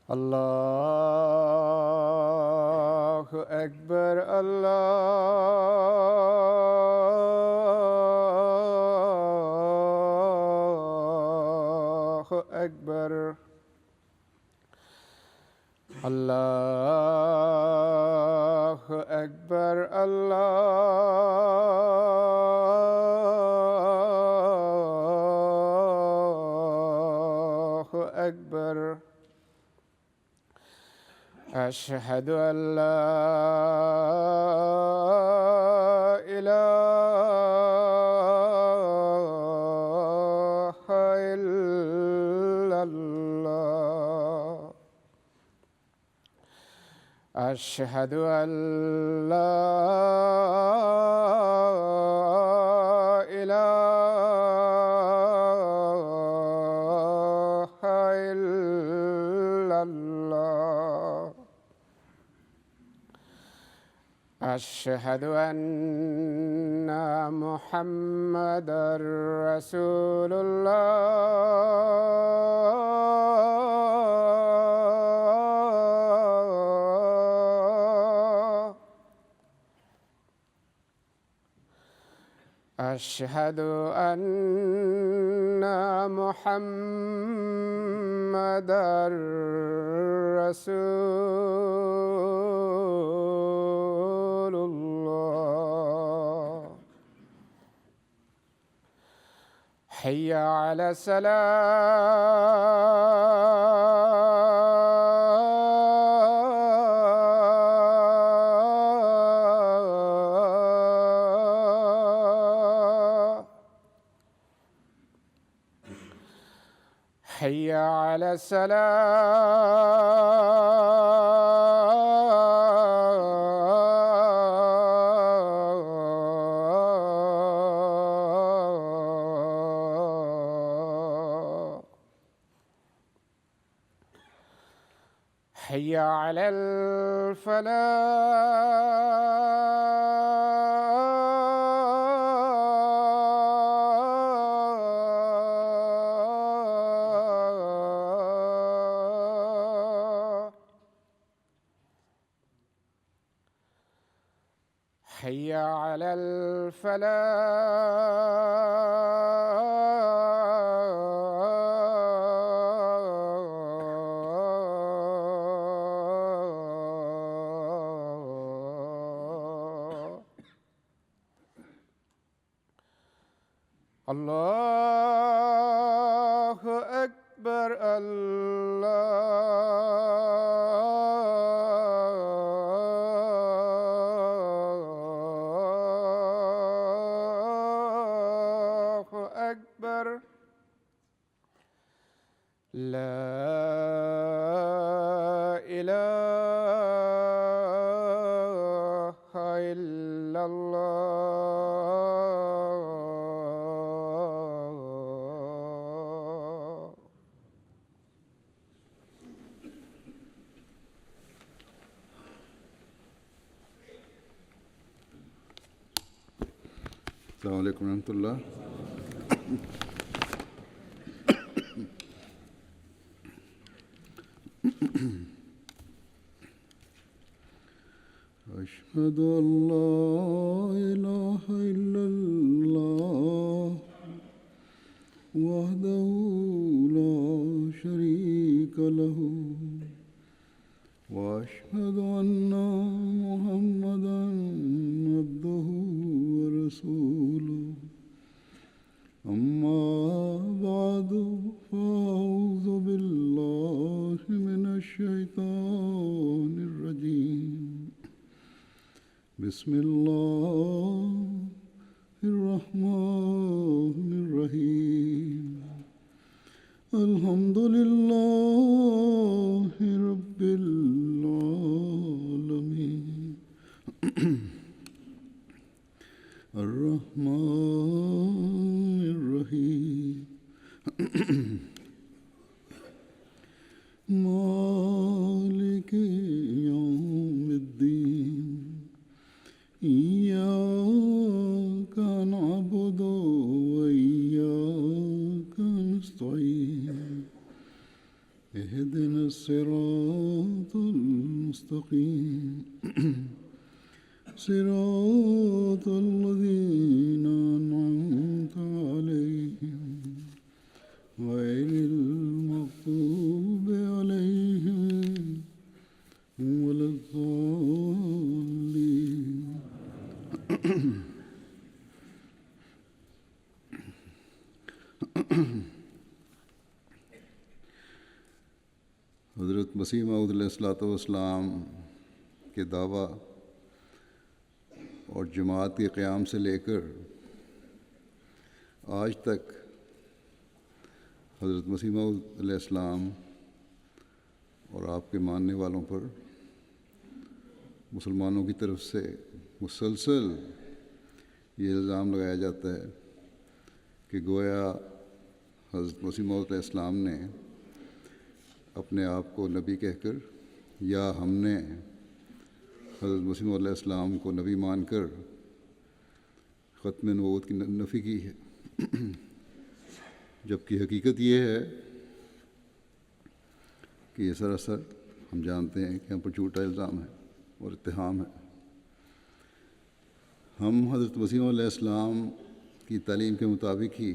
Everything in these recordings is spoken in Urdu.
الله أكبر الله أكبر الله أكبر الله أكبر أشهد أن لا إله إلا الله أشهد أن لا إله إلا الله أشهد أن محمدًا رسول الله أشهد أن محمدًا رسول الله حي على الصلاة حي على السلام حي على الفلاح حي على الفلاح الله أكبر الله أكبر لا إله إلا الله السلام عليكم ورحمة الله. أشهد أن لا إله إلا الله وحده لا شريك له وأشهد أن محمدًا عبده ورسوله أما بعد فأعوذ بالله من الشيطان الرجيم بسم الله الرحمن الرحيم الحمد لله رب العالمين الرحمن الرحيم مالك يوم الدين إياك نعبد وإياك نستعين اهدنا الصراط المستقيم صراط الذين أنعمت عليهم غير المغضوب عليهم ولا الضالين. حضرت مسیح موعود علیہ الصلوۃ والسلام کے دعویٰ اور جماعت کے قیام سے لے کر آج تک حضرت مسیح موعود علیہ السلام اور آپ کے ماننے والوں پر مسلمانوں کی طرف سے مسلسل یہ الزام لگایا جاتا ہے کہ گویا حضرت مسیح موعود علیہ السلام نے اپنے آپ کو نبی کہہ کر یا ہم نے حضرت مسیح موعود علیہ السلام کو نبی مان کر ختم نبوت کی نفی کی ہے، جبکہ حقیقت یہ ہے کہ یہ سراسر ہم جانتے ہیں کہ ہم پر جھوٹا الزام ہے اور اتہام ہے۔ ہم حضرت مسیح موعود علیہ السلام کی تعلیم کے مطابق ہی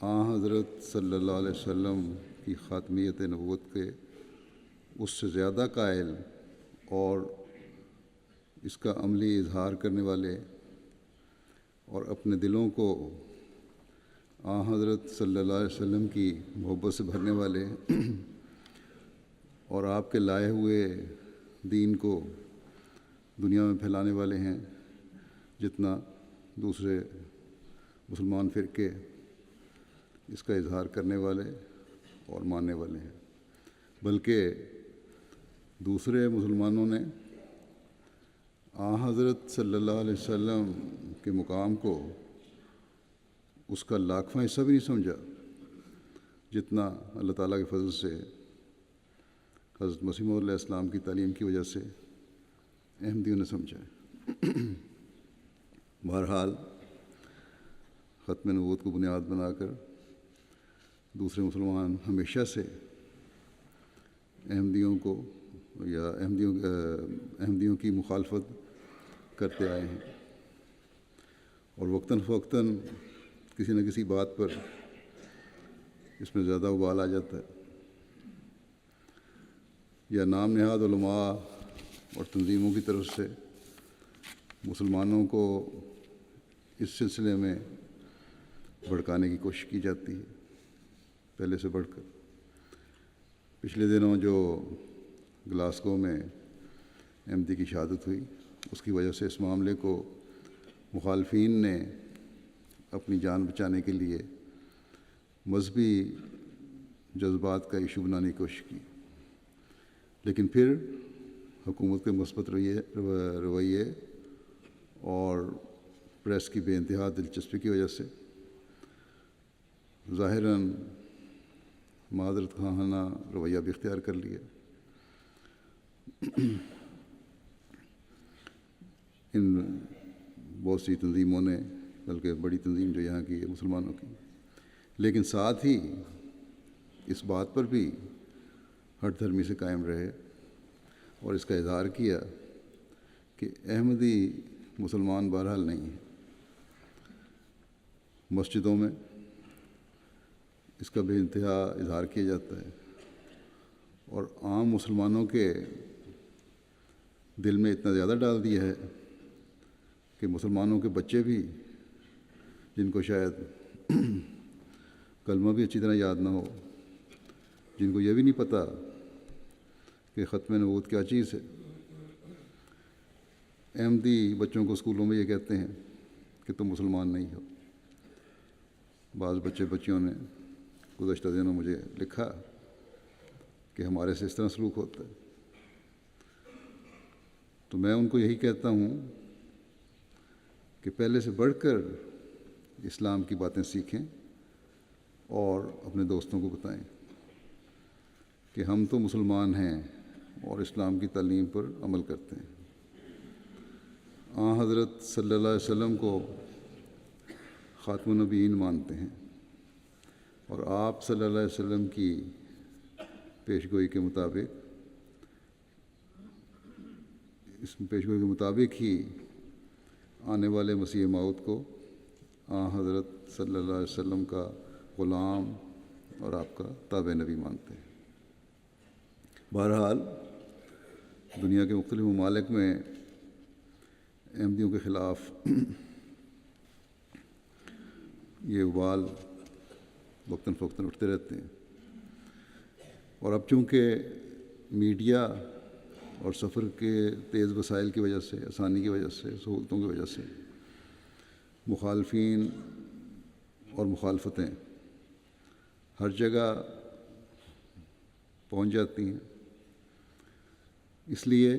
حضرت صلی اللہ علیہ وسلم کی خاتمیت نبوت کے اس سے زیادہ قائل اور اس کا عملی اظہار کرنے والے اور اپنے دلوں کو حضرت صلی اللہ علیہ وسلم کی محبت سے بھرنے والے اور آپ کے لائے ہوئے دین کو دنیا میں پھیلانے والے ہیں جتنا دوسرے مسلمان فرقے اس کا اظہار کرنے والے اور ماننے والے ہیں، بلکہ دوسرے مسلمانوں نے حضرت صلی اللہ علیہ وسلم کے مقام کو اس کا لاکھواں حصہ بھی نہیں سمجھا جتنا اللہ تعالیٰ کے فضل سے حضرت مسیح موعود علیہ السلام کی تعلیم کی وجہ سے احمدیوں نے سمجھا ہے۔ بہرحال ختم نبوت کو بنیاد بنا کر دوسرے مسلمان ہمیشہ سے احمدیوں کو یا احمدیوں کی مخالفت کرتے آئے ہیں، اور وقتاً فوقتاً کسی نہ کسی بات پر اس میں زیادہ ابال آ جاتا ہے، یا نام نہاد علماء اور تنظیموں کی طرف سے مسلمانوں کو اس سلسلے میں بھڑکانے کی کوشش کی جاتی ہے پہلے سے بڑھ کر۔ پچھلے دنوں جو گلاسگو میں احمدی کی شہادت ہوئی، اس کی وجہ سے اس معاملے کو مخالفین نے اپنی جان بچانے کے لیے مذہبی جذبات کا ایشو بنانے کی کوشش کی، لیکن پھر حکومت کے مثبت رویے اور پریس کی بے انتہا دلچسپی کی وجہ سے ظاہراً معذرت خواہانہ رویہ بھی اختیار کر لیا۔ ان بہت سی تنظیموں نے، بلکہ بڑی تنظیم جو یہاں کی ہے مسلمانوں کی، لیکن ساتھ ہی اس بات پر بھی ہٹ دھرمی سے قائم رہے اور اس کا اظہار کیا کہ احمدی مسلمان بہرحال نہیں ہیں۔ مسجدوں میں اس کا بے انتہا اظہار کیا جاتا ہے، اور عام مسلمانوں کے دل میں اتنا زیادہ ڈال دیا ہے کہ مسلمانوں کے بچے بھی، جن کو شاید کلمہ بھی اچھی طرح یاد نہ ہو، جن کو یہ بھی نہیں پتہ کہ ختم نبوت کیا چیز ہے، احمدی بچوں کو اسکولوں میں یہ کہتے ہیں کہ تم مسلمان نہیں ہو۔ بعض بچے بچیوں نے گزشتہ دنوں مجھے لکھا کہ ہمارے سے اس طرح سلوک ہوتا ہے، تو میں ان کو یہی کہتا ہوں کہ پہلے سے بڑھ کر اسلام کی باتیں سیکھیں اور اپنے دوستوں کو بتائیں کہ ہم تو مسلمان ہیں اور اسلام کی تعلیم پر عمل کرتے ہیں۔ حضرت صلی اللہ علیہ وسلم کو خاتم النبیین مانتے ہیں، اور آپ صلی اللہ علیہ وسلم کی پیشگوئی کے مطابق ہی آنے والے مسیح موعود کو حضرت صلی اللہ علیہ وسلم کا غلام اور آپ کا تابع نبی مانتے ہیں۔ بہرحال دنیا کے مختلف ممالک میں احمدیوں کے خلاف یہ ابال وقتاً فوقتاً اٹھتے رہتے ہیں، اور اب چونکہ میڈیا اور سفر کے تیز وسائل کی وجہ سے، آسانی کی وجہ سے، سہولتوں کی وجہ سے مخالفین اور مخالفتیں ہر جگہ پہنچ جاتی ہیں، اس لیے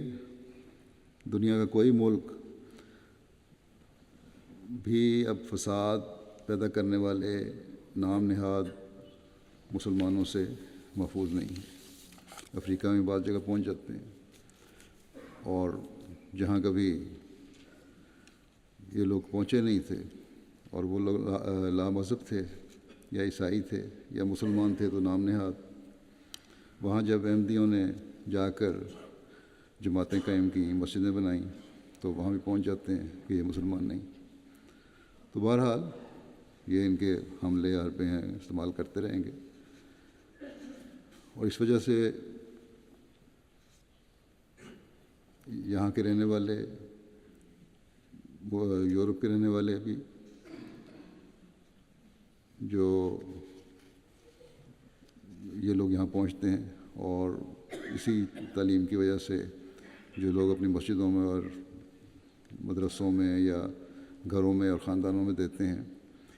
دنیا کا کوئی ملک بھی اب فساد پیدا کرنے والے نام نہاد مسلمانوں سے محفوظ نہیں ہے۔ افریقہ میں بعض جگہ پہنچ جاتے ہیں، اور جہاں کبھی یہ لوگ پہنچے نہیں تھے اور وہ لوگ لا مذہب تھے یا عیسائی تھے یا مسلمان تھے تو نام نہاد، وہاں جب احمدیوں نے جا کر جماعتیں قائم کی، مسجدیں بنائیں، تو وہاں بھی پہنچ جاتے ہیں کہ یہ مسلمان نہیں۔ تو بہرحال یہ ان کے حملے حربے ہیں، استعمال کرتے رہیں گے، اور اس وجہ سے یہاں کے رہنے والے، یورپ کے رہنے والے بھی جو یہ لوگ یہاں پہنچتے ہیں، اور اسی تعلیم کی وجہ سے جو لوگ اپنی مسجدوں میں اور مدرسوں میں یا گھروں میں اور خاندانوں میں دیتے ہیں،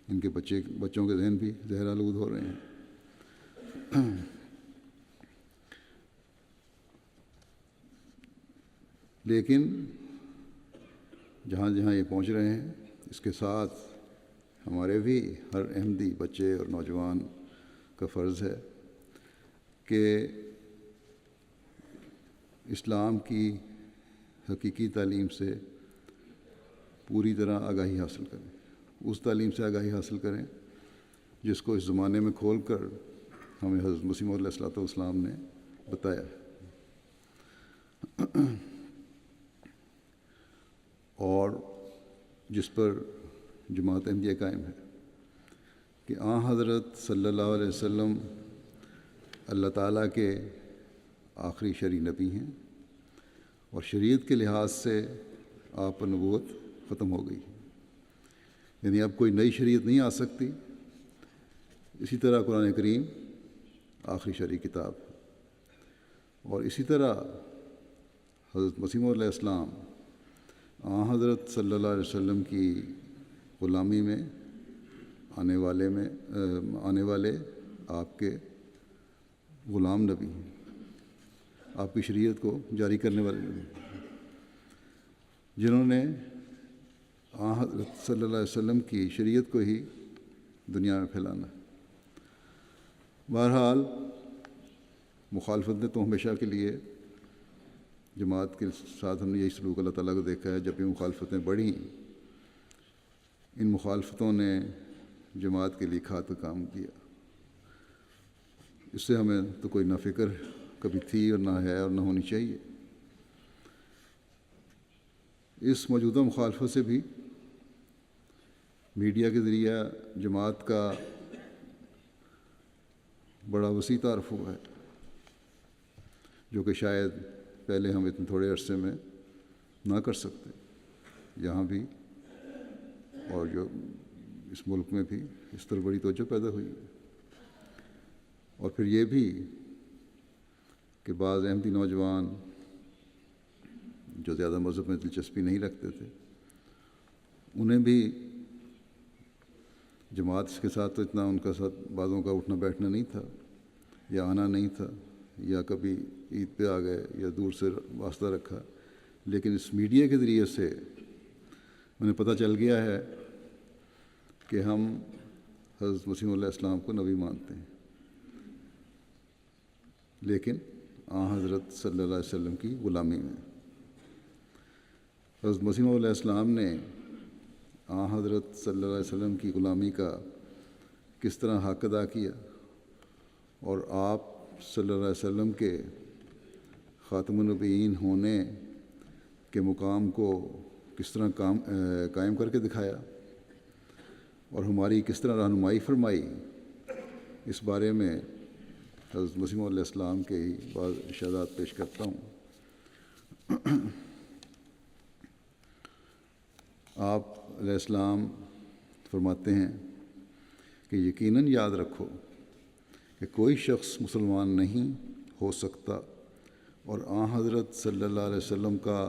ان کے بچوں کے ذہن بھی زہر آلود ہو رہے ہیں۔ لیکن جہاں جہاں یہ پہنچ رہے ہیں، اس کے ساتھ ہمارے بھی ہر احمدی بچے اور نوجوان کا فرض ہے کہ اسلام کی حقیقی تعلیم سے پوری طرح آگاہی حاصل کریں، اس تعلیم سے آگاہی حاصل کریں جس کو اس زمانے میں کھول کر ہمیں حضرت مسیح موعود علیہ السلام نے بتایا ہے، اور جس پر جماعت احمدیہ قائم ہے، کہ حضرت صلی اللہ علیہ وسلم اللہ تعالیٰ کے آخری شرعی نبی ہیں، اور شریعت کے لحاظ سے آپ پر نبوت ختم ہو گئی، یعنی اب کوئی نئی شریعت نہیں آ سکتی۔ اسی طرح قرآن کریم آخری شرعی کتاب، اور اسی طرح حضرت مسیح موعود علیہ السلام حضرت صلی اللہ علیہ وسلم کی غلامی میں آنے والے آپ کے غلام نبی ہیں، آپ کی شریعت کو جاری کرنے والے نبی، جنہوں نے حضرت صلی اللہ علیہ وسلم کی شریعت کو ہی دنیا میں پھیلانا۔ بہرحال مخالفت نے تو ہمیشہ کے لیے جماعت کے ساتھ ہم نے یہی سلوک اللہ تعالیٰ کو دیکھا ہے، جب یہ مخالفتیں بڑھیں، ان مخالفتوں نے جماعت کے لیے کھاد کا کام کیا۔ اس سے ہمیں تو کوئی نہ فکر کبھی تھی اور نہ ہے اور نہ ہونی چاہیے۔ اس موجودہ مخالفت سے بھی میڈیا کے ذریعہ جماعت کا بڑا وسیع تعارف ہوا ہے، جو کہ شاید پہلے ہم اتنے تھوڑے عرصے میں نہ کر سکتے، یہاں بھی اور جو اس ملک میں بھی اس طرح بڑی توجہ پیدا ہوئی ہے۔ اور پھر یہ بھی کہ بعض احمدی نوجوان جو زیادہ مذہب میں دلچسپی نہیں رکھتے تھے، انہیں بھی جماعت کے ساتھ تو اتنا ان کا ساتھ بعضوں کا اٹھنا بیٹھنا نہیں تھا، یا آنا نہیں تھا، یا کبھی عید پہ آ گئے یا دور سے واسطہ رکھا، لیکن اس میڈیا کے ذریعے سے انہیں پتہ چل گیا ہے کہ ہم حضرت مسیح علیہ السلام کو نبی مانتے ہیں، لیکن حضرت صلی اللہ علیہ وسلم کی غلامی میں۔ حضرت مسیح علیہ السلام نے حضرت صلی اللہ علیہ وسلم کی غلامی کا کس طرح حق ادا کیا، اور آپ صلی اللہ علیہ وسلم کے خاتم النبیین ہونے کے مقام کو کس طرح قائم کر کے دکھایا اور ہماری کس طرح رہنمائی فرمائی، اس بارے میں حضرت مسیح موعود علیہ السلام کے ہی بعض ارشادات پیش کرتا ہوں۔ آپ علیہ السلام فرماتے ہیں کہ یقیناً یاد رکھو کہ کوئی شخص مسلمان نہیں ہو سکتا اور حضرت صلی اللہ علیہ وسلم کا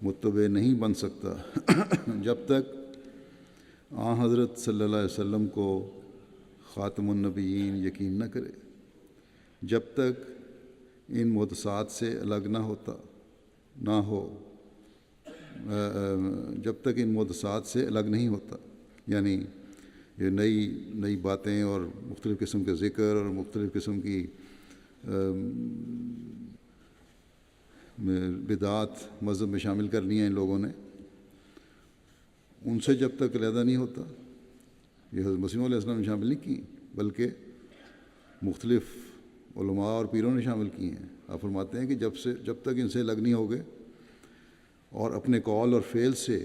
متبع نہیں بن سکتا جب تک حضرت صلی اللہ علیہ وسلم کو خاتم النبیین یقین نہ کرے، جب تک ان محدثات سے الگ نہ ہو جب تک ان محدثات سے الگ نہیں ہوتا، یعنی یہ نئی باتیں اور مختلف قسم کے ذکر اور مختلف قسم کی بدعات مذہب میں شامل کرنی ہیں ان لوگوں نے، ان سے جب تک علیحدہ نہیں ہوتا۔ یہ حضرت مسیح علیہ السلام نے شامل نہیں کی، بلکہ مختلف علماء اور پیروں نے شامل کی ہیں۔ آپ فرماتے ہیں کہ جب تک ان سے الگ نہیں ہوگے اور اپنے قول اور فعل سے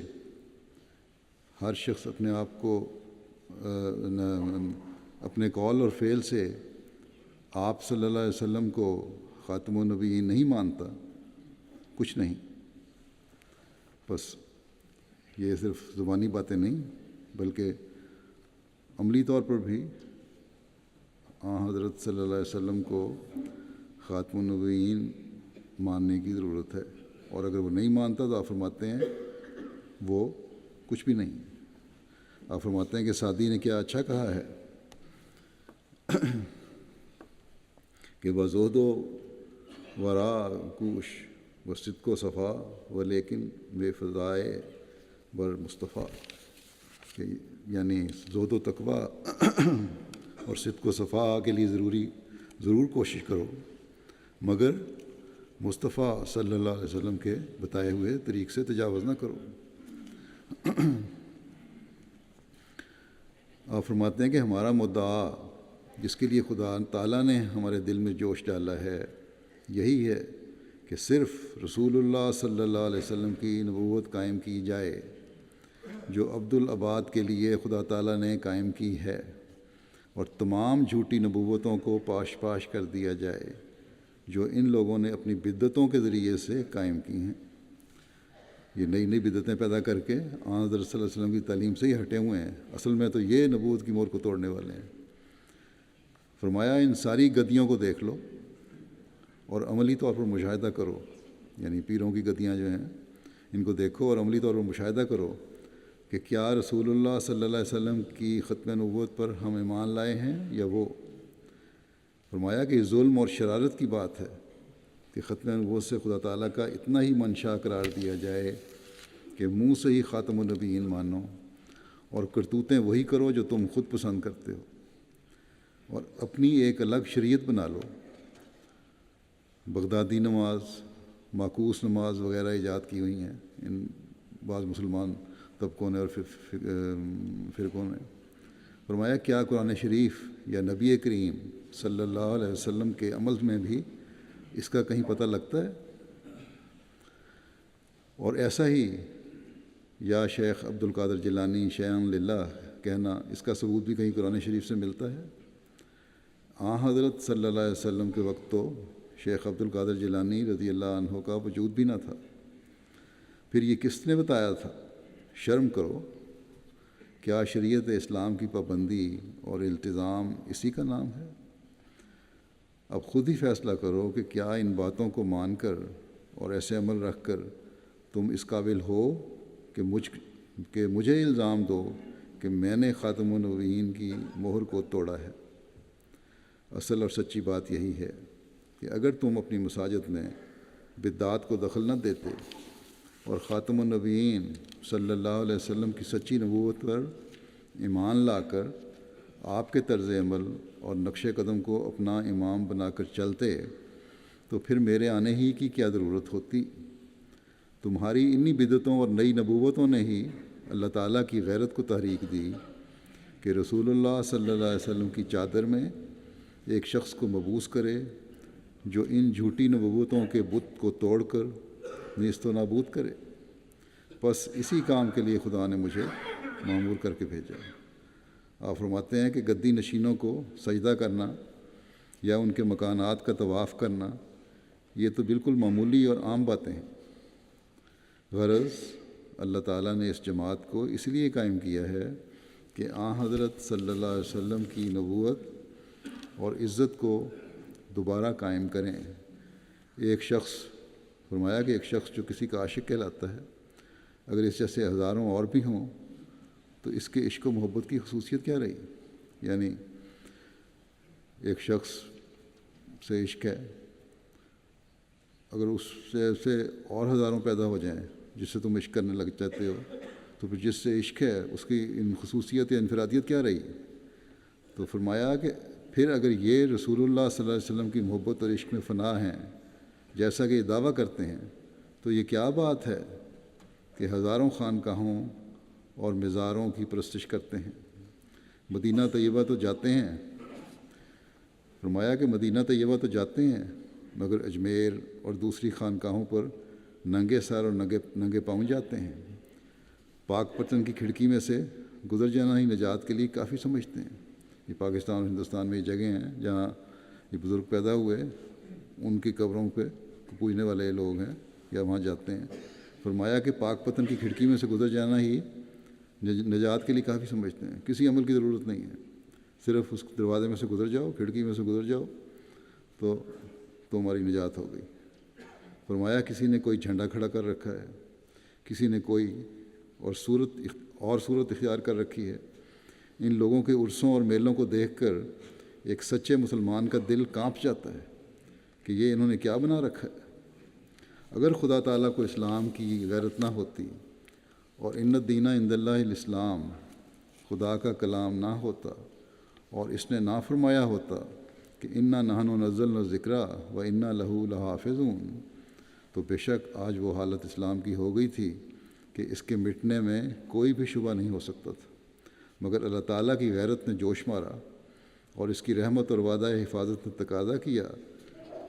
ہر شخص اپنے آپ کو اپنے قول اور فعل سے آپ صلی اللہ علیہ وسلم کو خاتم النبیین نہیں مانتا، کچھ نہیں۔ بس یہ صرف زبانی باتیں نہیں، بلکہ عملی طور پر بھی حضرت صلی اللہ علیہ وسلم کو خاتم النبیین ماننے کی ضرورت ہے، اور اگر وہ نہیں مانتا تو آپ فرماتے ہیں وہ کچھ بھی نہیں۔ آپ فرماتے ہیں کہ سعدی نے کیا اچھا کہا ہے کہ بزہد و ورا کوش و صدق و صفا و لیکن بے فضائے بر مصطفیٰ، کہ یعنی زہد و تقویٰ اور صدق و صفا کے لیے ضرور کوشش کرو، مگر مصطفیٰ صلی اللہ علیہ وسلم کے بتائے ہوئے طریق سے تجاوز نہ کرو۔ آپ فرماتے ہیں کہ ہمارا مدعا جس کے لیے خدا تعالیٰ نے ہمارے دل میں جوش ڈالا ہے یہی ہے کہ صرف رسول اللہ صلی اللہ علیہ وسلم کی نبوت قائم کی جائے جو عبد العباد کے لیے خدا تعالیٰ نے قائم کی ہے، اور تمام جھوٹی نبوتوں کو پاش کر دیا جائے جو ان لوگوں نے اپنی بدعتوں کے ذریعے سے قائم کی ہیں۔ یہ نئی بدعتیں پیدا کر کے حضرت صلی اللہ علیہ وسلم کی تعلیم سے ہی ہٹے ہوئے ہیں، اصل میں تو یہ نبوت کی مہر کو توڑنے والے ہیں۔ فرمایا ان ساری گدیوں کو دیکھ لو اور عملی طور پر مشاہدہ کرو، یعنی پیروں کی گدیاں جو ہیں ان کو دیکھو اور عملی طور پر مشاہدہ کرو کہ کیا رسول اللہ صلی اللہ علیہ وسلم کی ختم نبوت پر ہم ایمان لائے ہیں یا وہ۔ فرمایا کہ ظلم اور شرارت کی بات ہے کہ ختم نبوت سے خدا تعالیٰ کا اتنا ہی منشا قرار دیا جائے کہ منہ سے ہی خاتم النبیین مانو اور کرتوتیں وہی کرو جو تم خود پسند کرتے ہو، اور اپنی ایک الگ شریعت بنا لو۔ بغدادی نماز، معکوس نماز وغیرہ ایجاد کی ہوئی ہیں ان بعض مسلمان طبقوں نے اور فرقوں نے۔ فرمایا کیا قرآن شریف یا نبی کریم صلی اللہ علیہ وسلم کے عمل میں بھی اس کا کہیں پتہ لگتا ہے؟ اور ایسا ہی یا شیخ عبد القادر جیلانی شیعن للہ کہنا، اس کا ثبوت بھی کہیں قرآن شریف سے ملتا ہے؟ حضرت صلی اللہ علیہ وسلم کے وقت تو شیخ عبد القادر جیلانی رضی اللہ عنہ کا وجود بھی نہ تھا، پھر یہ کس نے بتایا تھا؟ شرم کرو، کیا شریعت اسلام کی پابندی اور التزام اسی کا نام ہے؟ اب خود ہی فیصلہ کرو کہ کیا ان باتوں کو مان کر اور ایسے عمل رکھ کر تم اس قابل ہو کہ مجھے الزام دو کہ میں نے خاتم النبیین کی مہر کو توڑا ہے۔ اصل اور سچی بات یہی ہے کہ اگر تم اپنی مساجد میں بدعات کو دخل نہ دیتے اور خاتم النبیین صلی اللہ علیہ وسلم کی سچی نبوت پر ایمان لا کر آپ کے طرز عمل اور نقش قدم کو اپنا امام بنا کر چلتے تو پھر میرے آنے ہی کی کیا ضرورت ہوتی؟ تمہاری انہی بدعتوں اور نئی نبوتوں نے ہی اللہ تعالیٰ کی غیرت کو تحریک دی کہ رسول اللہ صلی اللہ علیہ وسلم کی چادر میں ایک شخص کو مبعوث کرے جو ان جھوٹی نبوتوں کے بت کو توڑ کر نیست و نابود کرے۔ بس اسی کام کے لیے خدا نے مجھے مأمور کر کے بھیجا۔ آپ فرماتے ہیں کہ گدی نشینوں کو سجدہ کرنا یا ان کے مکانات کا طواف کرنا یہ تو بالکل معمولی اور عام باتیں ہیں۔ غرض اللہ تعالیٰ نے اس جماعت کو اس لیے قائم کیا ہے کہ حضرت صلی اللہ علیہ وسلم کی نبوت اور عزت کو دوبارہ قائم کریں۔ ایک شخص فرمایا کہ ایک شخص جو کسی کا عاشق کہلاتا ہے، اگر اس جیسے ہزاروں اور بھی ہوں تو اس کے عشق و محبت کی خصوصیت کیا رہی؟ یعنی ایک شخص سے عشق ہے، اگر اس سے اور ہزاروں پیدا ہو جائیں جس سے تم عشق کرنے لگ جاتے ہو، تو پھر جس سے عشق ہے اس کی ان خصوصیت یا انفرادیت کیا رہی؟ تو فرمایا کہ پھر اگر یہ رسول اللہ صلی اللہ علیہ وسلم کی محبت اور عشق میں فنا ہیں جیسا کہ یہ دعویٰ کرتے ہیں، تو یہ کیا بات ہے کہ ہزاروں خانقاہوں اور مزاروں کی پرستش کرتے ہیں۔ مدینہ طیبہ تو جاتے ہیں، فرمایا کہ مدینہ طیبہ تو جاتے ہیں مگر اجمیر اور دوسری خانقاہوں پر ننگے سر اور ننگے پاؤں جاتے ہیں۔ پاک پتن کی کھڑکی میں سے گزر جانا ہی نجات کے لیے کافی سمجھتے ہیں۔ یہ پاکستان اور ہندوستان میں یہ جگہیں ہیں جہاں یہ بزرگ پیدا ہوئے، ان کی قبروں پہ پوجنے والے لوگ ہیں یا وہاں جاتے ہیں۔ فرمایا کہ پاک پتن کی کھڑکی میں سے گزر جانا ہی نجات کے لیے کافی سمجھتے ہیں، کسی عمل کی ضرورت نہیں ہے، صرف اس دروازے میں سے گزر جاؤ، کھڑکی میں سے گزر جاؤ تو تمہاری نجات ہو گئی۔ فرمایا کسی نے کوئی جھنڈا کھڑا کر رکھا ہے، کسی نے کوئی اور صورت اختیار کر رکھی ہے۔ ان لوگوں کے عرسوں اور میلوں کو دیکھ کر ایک سچے مسلمان کا دل کانپ جاتا ہے کہ یہ انہوں نے کیا بنا رکھا ہے۔ اگر خدا تعالیٰ کو اسلام کی غیرت نہ ہوتی اور ان الدین عند اللہ الاسلام خدا کا کلام نہ ہوتا اور اس نے نہ فرمایا ہوتا کہ انا نحن نزلنا الذکر و انا لہ لحافظون، تو بے شک آج وہ حالت اسلام کی ہو گئی تھی کہ اس کے مٹنے میں کوئی بھی شبہ نہیں ہو سکتا تھا، مگر اللہ تعالیٰ کی غیرت نے جوش مارا اور اس کی رحمت اور وعدہ حفاظت نے تقاضا کیا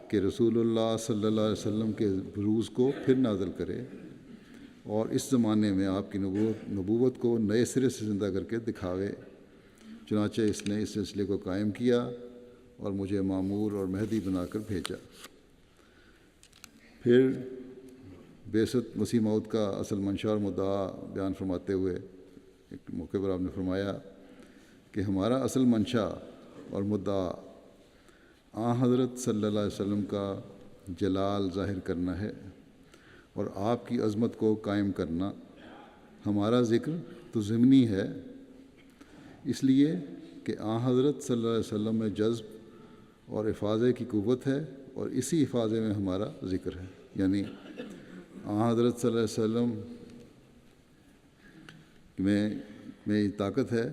کہ رسول اللہ صلی اللہ علیہ وسلم کے بروز کو پھر نازل کرے اور اس زمانے میں آپ کی نبوت کو نئے سرے سے زندہ کر کے دکھاوے۔ چنانچہ اس نے اس سلسلے کو قائم کیا اور مجھے مامور اور مہدی بنا کر بھیجا۔ پھر بعثت مسیح موعود کا اصل منشا اور مدعا بیان فرماتے ہوئے ایک موقع پر آپ نے فرمایا کہ ہمارا اصل منشا اور مدعا حضرت صلی اللہ علیہ وسلم کا جلال ظاہر کرنا ہے اور آپ کی عظمت کو قائم کرنا۔ ہمارا ذکر تو ضمنی ہے، اس لیے کہ حضرت صلی اللہ علیہ وسلم میں جذب اور افاضے کی قوت ہے اور اسی افاضے میں ہمارا ذکر ہے، یعنی حضرت صلی اللہ علیہ وسلم میں یہ طاقت ہے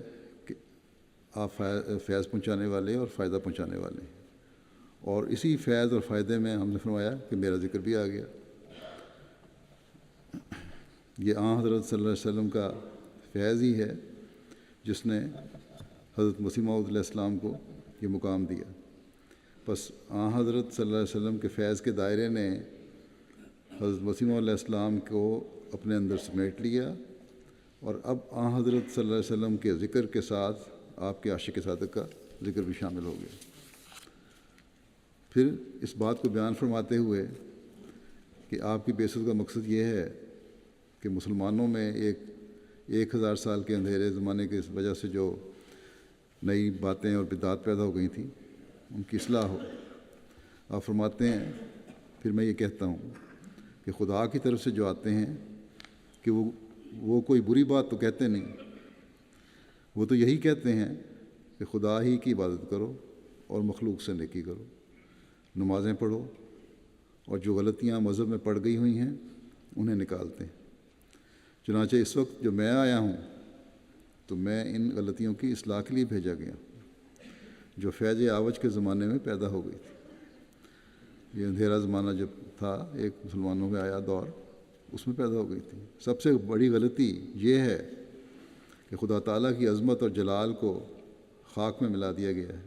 کہ آپ فیض پہنچانے والے اور فائدہ پہنچانے والے ہیں، اور اسی فیض اور فائدے میں ہم نے فرمایا کہ میرا ذکر بھی آ گیا۔ یہ حضرت صلی اللہ علیہ وسلم کا فیض ہی ہے جس نے حضرت مسیح موعود علیہ السلام کو یہ مقام دیا۔ بس حضرت صلی اللہ علیہ وسلم کے فیض کے دائرے نے حضرت مسیح موعود علیہ السلام کو اپنے اندر سمیٹ لیا، اور اب حضرت صلی اللہ علیہ وسلم کے ذکر کے ساتھ آپ کے عاشق صادق کا ذکر بھی شامل ہو گیا۔ پھر اس بات کو بیان فرماتے ہوئے کہ آپ کی بعثت کا مقصد یہ ہے کہ مسلمانوں میں 1000 سال کے اندھیرے زمانے کی وجہ سے جو نئی باتیں اور بدعات پیدا ہو گئی تھیں ان کی اصلاح ہو۔ آپ فرماتے ہیں پھر میں یہ کہتا ہوں کہ خدا کی طرف سے جو آتے ہیں کہ وہ کوئی بری بات تو کہتے نہیں، وہ تو یہی کہتے ہیں کہ خدا ہی کی عبادت کرو اور مخلوق سے نیکی کرو، نمازیں پڑھو، اور جو غلطیاں مذہب میں پڑ گئی ہوئی ہیں انہیں نکالتے ہیں۔ چنانچہ اس وقت جو میں آیا ہوں تو میں ان غلطیوں کی اصلاح کے لیے بھیجا گیا جو فیض آوج کے زمانے میں پیدا ہو گئی تھی۔ یہ اندھیرا زمانہ جب تھا ایک مسلمانوں میں آیا دور، اس میں پیدا ہو گئی تھی۔ سب سے بڑی غلطی یہ ہے کہ خدا تعالیٰ کی عظمت اور جلال کو خاک میں ملا دیا گیا ہے۔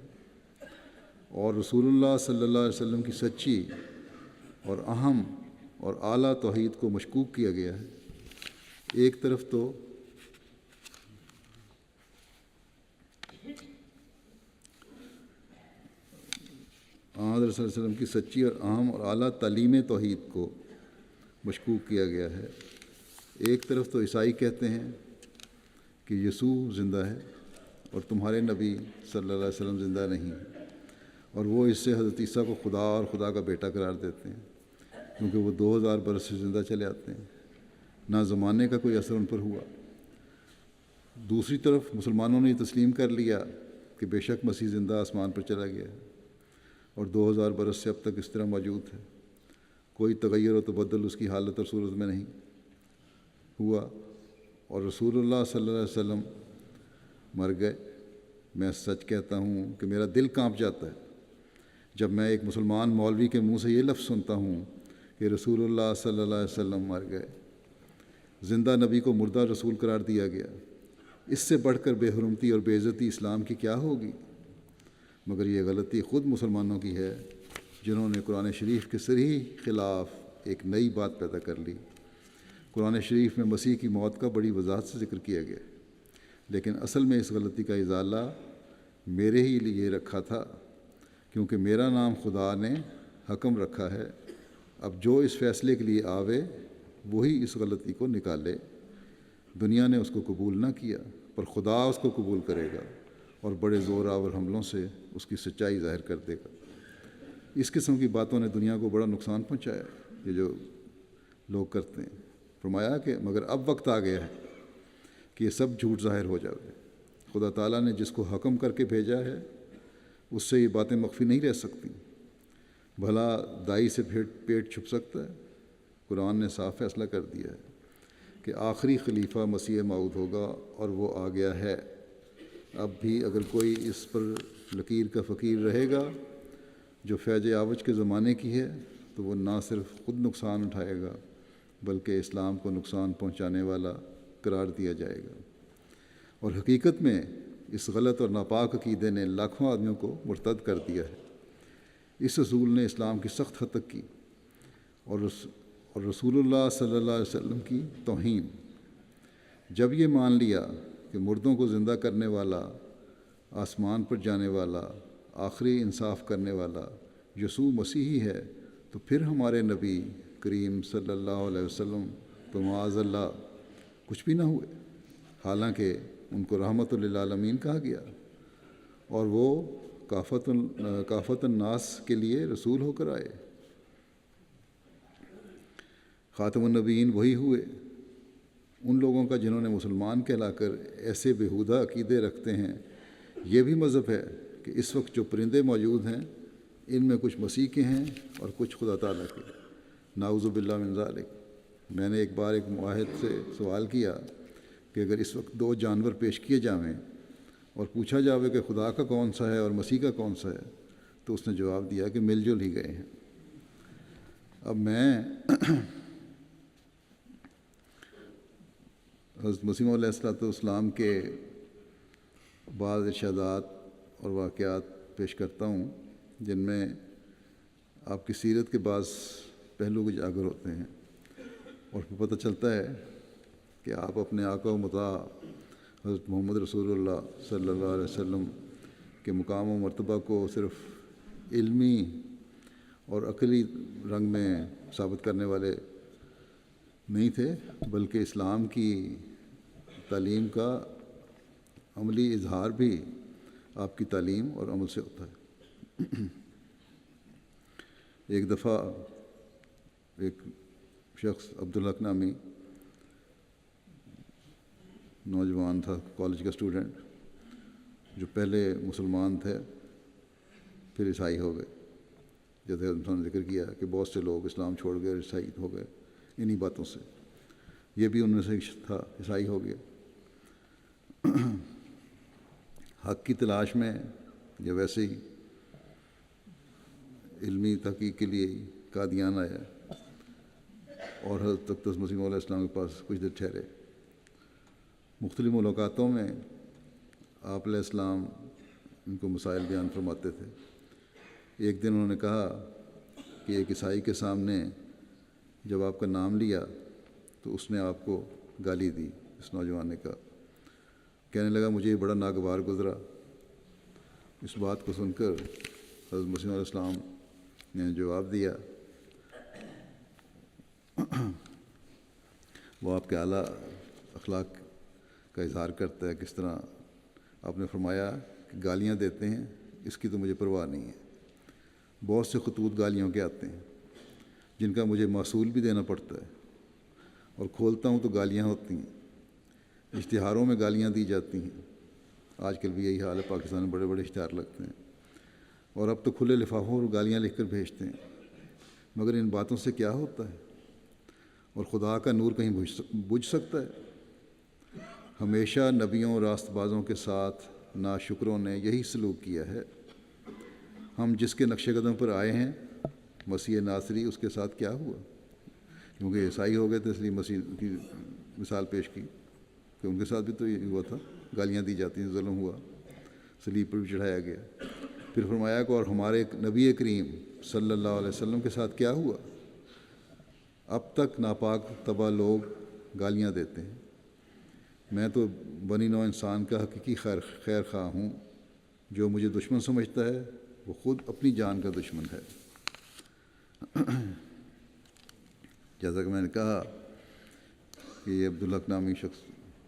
اور رسول اللہ صلی اللہ علیہ وسلم کی سچی اور اہم اور اعلیٰ توحید کو مشکوک کیا گیا ہے۔ ایک طرف تو حضرت صلی اللہ علیہ وسلم کی سچی اور اہم اور اعلیٰ تعلیم توحید کو مشکوک کیا گیا ہے، ایک طرف تو عیسائی کہتے ہیں کہ یسوع زندہ ہے اور تمہارے نبی صلی اللہ علیہ وسلم زندہ نہیں ہے، اور وہ اس سے حضرت عیسیٰ کو خدا اور خدا کا بیٹا قرار دیتے ہیں کیونکہ وہ 2000 برس سے زندہ چلے آتے ہیں، نہ زمانے کا کوئی اثر ان پر ہوا۔ دوسری طرف مسلمانوں نے یہ تسلیم کر لیا کہ بے شک مسیح زندہ آسمان پر چلا گیا ہے اور 2000 برس سے اب تک اس طرح موجود ہے، کوئی تغیر و تبدل اس کی حالت اور صورت میں نہیں ہوا، اور رسول اللہ صلی اللہ علیہ وسلم مر گئے۔ میں سچ کہتا ہوں کہ میرا دل کانپ جاتا ہے جب میں ایک مسلمان مولوی کے منہ سے یہ لفظ سنتا ہوں کہ رسول اللہ صلی اللہ علیہ وسلم مر گئے، زندہ نبی کو مردہ رسول قرار دیا گیا۔ اس سے بڑھ کر بے حرمتی اور بے عزتی اسلام کی کیا ہوگی؟ مگر یہ غلطی خود مسلمانوں کی ہے جنہوں نے قرآن شریف کے صریح خلاف ایک نئی بات پیدا کر لی۔ قرآن شریف میں مسیح کی موت کا بڑی وضاحت سے ذکر کیا گیا، لیکن اصل میں اس غلطی کا ازالہ میرے ہی لیے رکھا تھا، کیونکہ میرا نام خدا نے حکم رکھا ہے۔ اب جو اس فیصلے کے لیے آوے وہی اس غلطی کو نکالے۔ دنیا نے اس کو قبول نہ کیا، پر خدا اس کو قبول کرے گا اور بڑے زور آور حملوں سے اس کی سچائی ظاہر کر دے گا۔ اس قسم کی باتوں نے دنیا کو بڑا نقصان پہنچایا، یہ جو لوگ کرتے ہیں۔ فرمایا کہ مگر اب وقت آ گیا ہے کہ یہ سب جھوٹ ظاہر ہو جائے۔ خدا تعالیٰ نے جس کو حکم کر کے بھیجا ہے اس سے یہ باتیں مخفی نہیں رہ سکتی۔ بھلا دائی سے پیٹ چھپ سکتا ہے؟ قرآن نے صاف فیصلہ کر دیا ہے کہ آخری خلیفہ مسیح موعود ہوگا اور وہ آ گیا ہے۔ اب بھی اگر کوئی اس پر لکیر کا فقیر رہے گا جو فیض عاوج کے زمانے کی ہے تو وہ نہ صرف خود نقصان اٹھائے گا بلکہ اسلام کو نقصان پہنچانے والا قرار دیا جائے گا۔ اور حقیقت میں اس غلط اور ناپاک عقیدے نے لاکھوں آدمیوں کو مرتد کر دیا ہے۔ اس اصول نے اسلام کی سخت ہتک کی اور رسول اللہ صلی اللہ علیہ وسلم کی توہین۔ جب یہ مان لیا کہ مردوں کو زندہ کرنے والا، آسمان پر جانے والا، آخری انصاف کرنے والا یسوع مسیحی ہے، تو پھر ہمارے نبی کریم صلی اللہ علیہ وسلم تو معاذ اللہ کچھ بھی نہ ہوئے، حالانکہ ان کو رحمت للعالمین کہا گیا اور وہ کافت الناس کے لیے رسول ہو کر آئے۔ خاتم النبیین وہی ہوئے، ان لوگوں کا جنہوں نے مسلمان کہلا کر ایسے بیہودہ عقیدے رکھتے ہیں۔ یہ بھی مذہب ہے کہ اس وقت جو پرندے موجود ہیں ان میں کچھ مسیح کے ہیں اور کچھ خدا تعالیٰ کے، نعوذ باللہ من ذالک۔ میں نے ایک بار ایک معاہد سے سوال کیا کہ اگر اس وقت 2 جانور پیش کیے جاویں اور پوچھا جاوے کہ خدا کا کون سا ہے اور مسیح کا کون سا ہے، تو اس نے جواب دیا کہ مل جل ہی گئے ہیں۔ اب میں حضرت مسیح علیہ السلام کے بعض ارشادات اور واقعات پیش کرتا ہوں جن میں آپ کی سیرت کے بعض پہلو اجاگر ہوتے ہیں اور پھر پتہ چلتا ہے کہ آپ اپنے آقا و مطاع حضرت محمد رسول اللہ صلی اللہ علیہ وسلم کے مقام و مرتبہ کو صرف علمی اور عقلی رنگ میں ثابت کرنے والے نہیں تھے، بلکہ اسلام کی تعلیم کا عملی اظہار بھی آپ کی تعلیم اور عمل سے ہوتا ہے۔ ایک دفعہ ایک شخص عبدالحق نامی نوجوان تھا، کالج کا اسٹوڈنٹ، جو پہلے مسلمان تھے پھر عیسائی ہو گئے۔ جیسے انہوں نے ذکر کیا کہ بہت سے لوگ اسلام چھوڑ گئے اور عیسائی ہو گئے انہی باتوں سے، یہ بھی ان میں سے تھا، عیسائی ہو گیا۔ حق کی تلاش میں یا ویسے ہی علمی تحقیق کے لیے قادیان آیا اور حضرت اقدس مسیح علیہ السلام کے پاس کچھ دیر ٹھہرے۔ مختلف ملاقاتوں میں آپ علیہ السلام ان کو مسائل بیان فرماتے تھے ایک دن انہوں نے کہا کہ ایک عیسائی کے سامنے جب آپ کا نام لیا تو اس نے آپ کو گالی دی. اس نوجوان نے کہا، کہنے لگا مجھے یہ بڑا ناگوار گزرا. اس بات کو سن کر حضرت مسیح علیہ السلام نے جواب دیا، وہ آپ کے اعلیٰ اخلاق کا اظہار کرتا ہے. کس طرح آپ نے فرمایا کہ گالیاں دیتے ہیں، اس کی تو مجھے پرواہ نہیں ہے. بہت سے خطوط گالیوں کے آتے ہیں جن کا مجھے محصول بھی دینا پڑتا ہے، اور کھولتا ہوں تو گالیاں ہوتی ہیں. اشتہاروں میں گالیاں دی جاتی ہیں. آج کل بھی یہی حال ہے، پاکستان میں بڑے بڑے اشتہار لگتے ہیں، اور اب تو کھلے لفافوں اور گالیاں لکھ کر بھیجتے ہیں. مگر ان باتوں سے کیا ہوتا ہے؟ اور خدا کا نور کہیں بجھ سکتا ہے؟ ہمیشہ نبیوں اور راست بازوں کے ساتھ ناشکروں نے یہی سلوک کیا ہے. ہم جس کے نقش قدم پر آئے ہیں، مسیح ناصری، اس کے ساتھ کیا ہوا؟ کیونکہ عیسائی ہو گئے تھے اس لیے مسیح کی مثال پیش کی کہ ان کے ساتھ بھی تو یہ ہوا تھا، گالیاں دی جاتی ہیں، ظلم ہوا، صلیب پر بھی چڑھایا گیا. پھر فرمایا کہ اور ہمارے نبی کریم صلی اللہ علیہ وسلم کے ساتھ کیا ہوا؟ اب تک ناپاک تباہ لوگ گالیاں دیتے ہیں. میں تو بنی نوع انسان کا حقیقی خیر خواہ ہوں. جو مجھے دشمن سمجھتا ہے وہ خود اپنی جان کا دشمن ہے. جیسا کہ میں نے کہا کہ یہ عبدالحق نامی شخص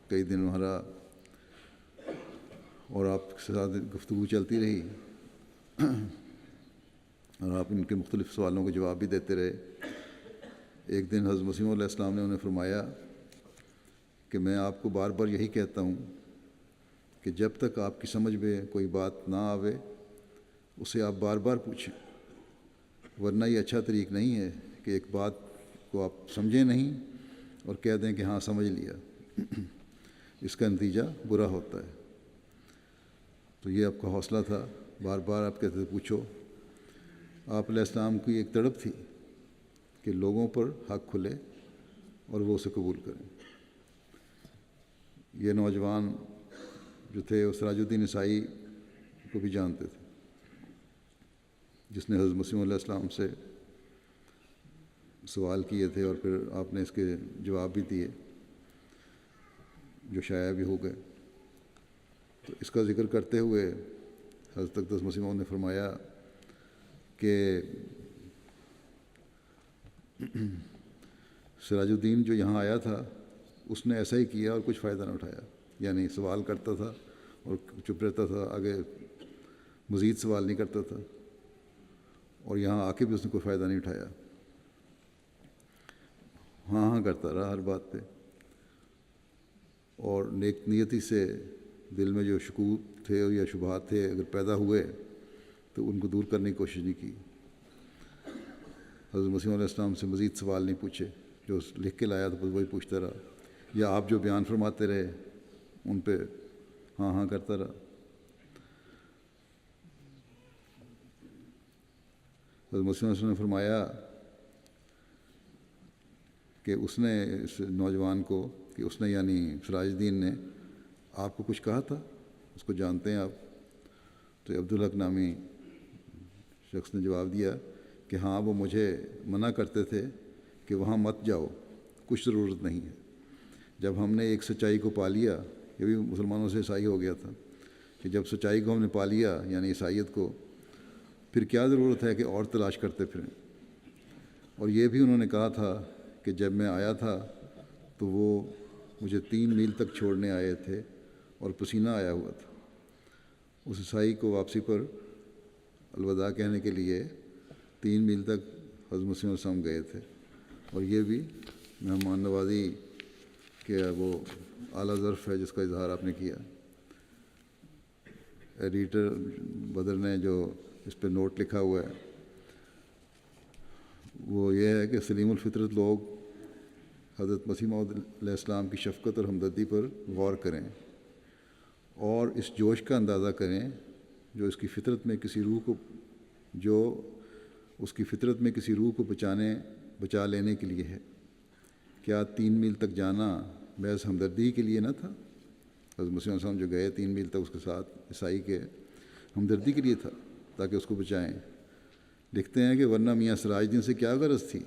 کئی دن ہمارا اور آپ کے ساتھ گفتگو چلتی رہی، اور آپ ان کے مختلف سوالوں کے جواب بھی دیتے رہے. ایک دن حضرت مسیح علیہ السلام نے انہیں فرمایا کہ میں آپ کو بار بار یہی کہتا ہوں کہ جب تک آپ کی سمجھ میں کوئی بات نہ آوے اسے آپ بار بار پوچھیں، ورنہ یہ اچھا طریق نہیں ہے کہ ایک بات کو آپ سمجھیں نہیں اور کہہ دیں کہ ہاں سمجھ لیا. اس کا نتیجہ برا ہوتا ہے. تو یہ آپ کا حوصلہ تھا، بار بار آپ کہتے تھے پوچھو. آپ علیہ السلام کی ایک تڑپ تھی کہ لوگوں پر حق کھلے اور وہ اسے قبول کریں. یہ نوجوان جو تھے وہ سراج الدین عیسائی کو بھی جانتے تھے، جس نے حضرت مسیح علیہ السلام سے سوال کیے تھے اور پھر آپ نے اس کے جواب بھی دیے جو شائع بھی ہو گئے. تو اس کا ذکر کرتے ہوئے حضرت اقدس مسیح موعود نے فرمایا کہ سراج الدین جو یہاں آیا تھا اس نے ایسا ہی کیا اور کچھ فائدہ نہ اٹھایا. یعنی سوال کرتا تھا اور چپ رہتا تھا، آگے مزید سوال نہیں کرتا تھا، اور یہاں آ کے بھی اس نے کوئی فائدہ نہیں اٹھایا. ہاں ہاں کرتا رہا ہر بات پہ، اور نیک نیتی سے دل میں جو شکوک تھے یا شبہات تھے اگر پیدا ہوئے تو ان کو دور کرنے کی کوشش نہیں کی. حضرت مسیح علیہ السلام سے مزید سوال نہیں پوچھے، جو لکھ کے لایا تو بس وہی پوچھتا رہا، یا آپ جو بیان فرماتے رہے ان پہ ہاں ہاں کرتا رہا. حضرت مسیح علیہ السلام نے فرمایا کہ اس نے اس نوجوان کو کہ اس نے یعنی سراج الدین نے آپ کو کچھ کہا تھا، اس کو جانتے ہیں آپ؟ تو عبدالحق نامی شخص نے جواب دیا کہ ہاں وہ مجھے منع کرتے تھے کہ وہاں مت جاؤ، کچھ ضرورت نہیں ہے. جب ہم نے ایک سچائی کو پا لیا، یہ بھی مسلمانوں سے عیسائی ہو گیا تھا کہ جب سچائی کو ہم نے پا لیا یعنی عیسائیت کو، پھر کیا ضرورت ہے کہ اور تلاش کرتے پھریں. اور یہ بھی انہوں نے کہا تھا کہ جب میں آیا تھا تو وہ مجھے 3 میل تک چھوڑنے آئے تھے اور پسینہ آیا ہوا تھا. اس عیسائی کو واپسی پر الوداع کہنے کے لیے 3 میل تک حضرت مسیح علیہ السلام گئے تھے. اور یہ بھی مہمان نوازی کہ وہ اعلیٰ ظرف ہے جس کا اظہار آپ نے کیا. ایڈیٹر بدر نے جو اس پہ نوٹ لکھا ہوا ہے وہ یہ ہے کہ سلیم الفطرت لوگ حضرت مسیح موعود علیہ السلام کی شفقت اور ہمدردی پر غور کریں اور اس جوش کا اندازہ کریں جو اس کی فطرت میں کسی روح کو بچا لینے کے لیے ہے. کیا 3 میل تک جانا محض ہمدردی کے لیے نہ تھا؟ حضرت مسیح علیہ السلام جو گئے 3 میل تک اس کے ساتھ عیسائی کے ہمدردی کے لیے تھا تاکہ اس کو بچائیں. لکھتے ہیں کہ ورنہ میاں سراج الدین سے کیا غرض تھی؟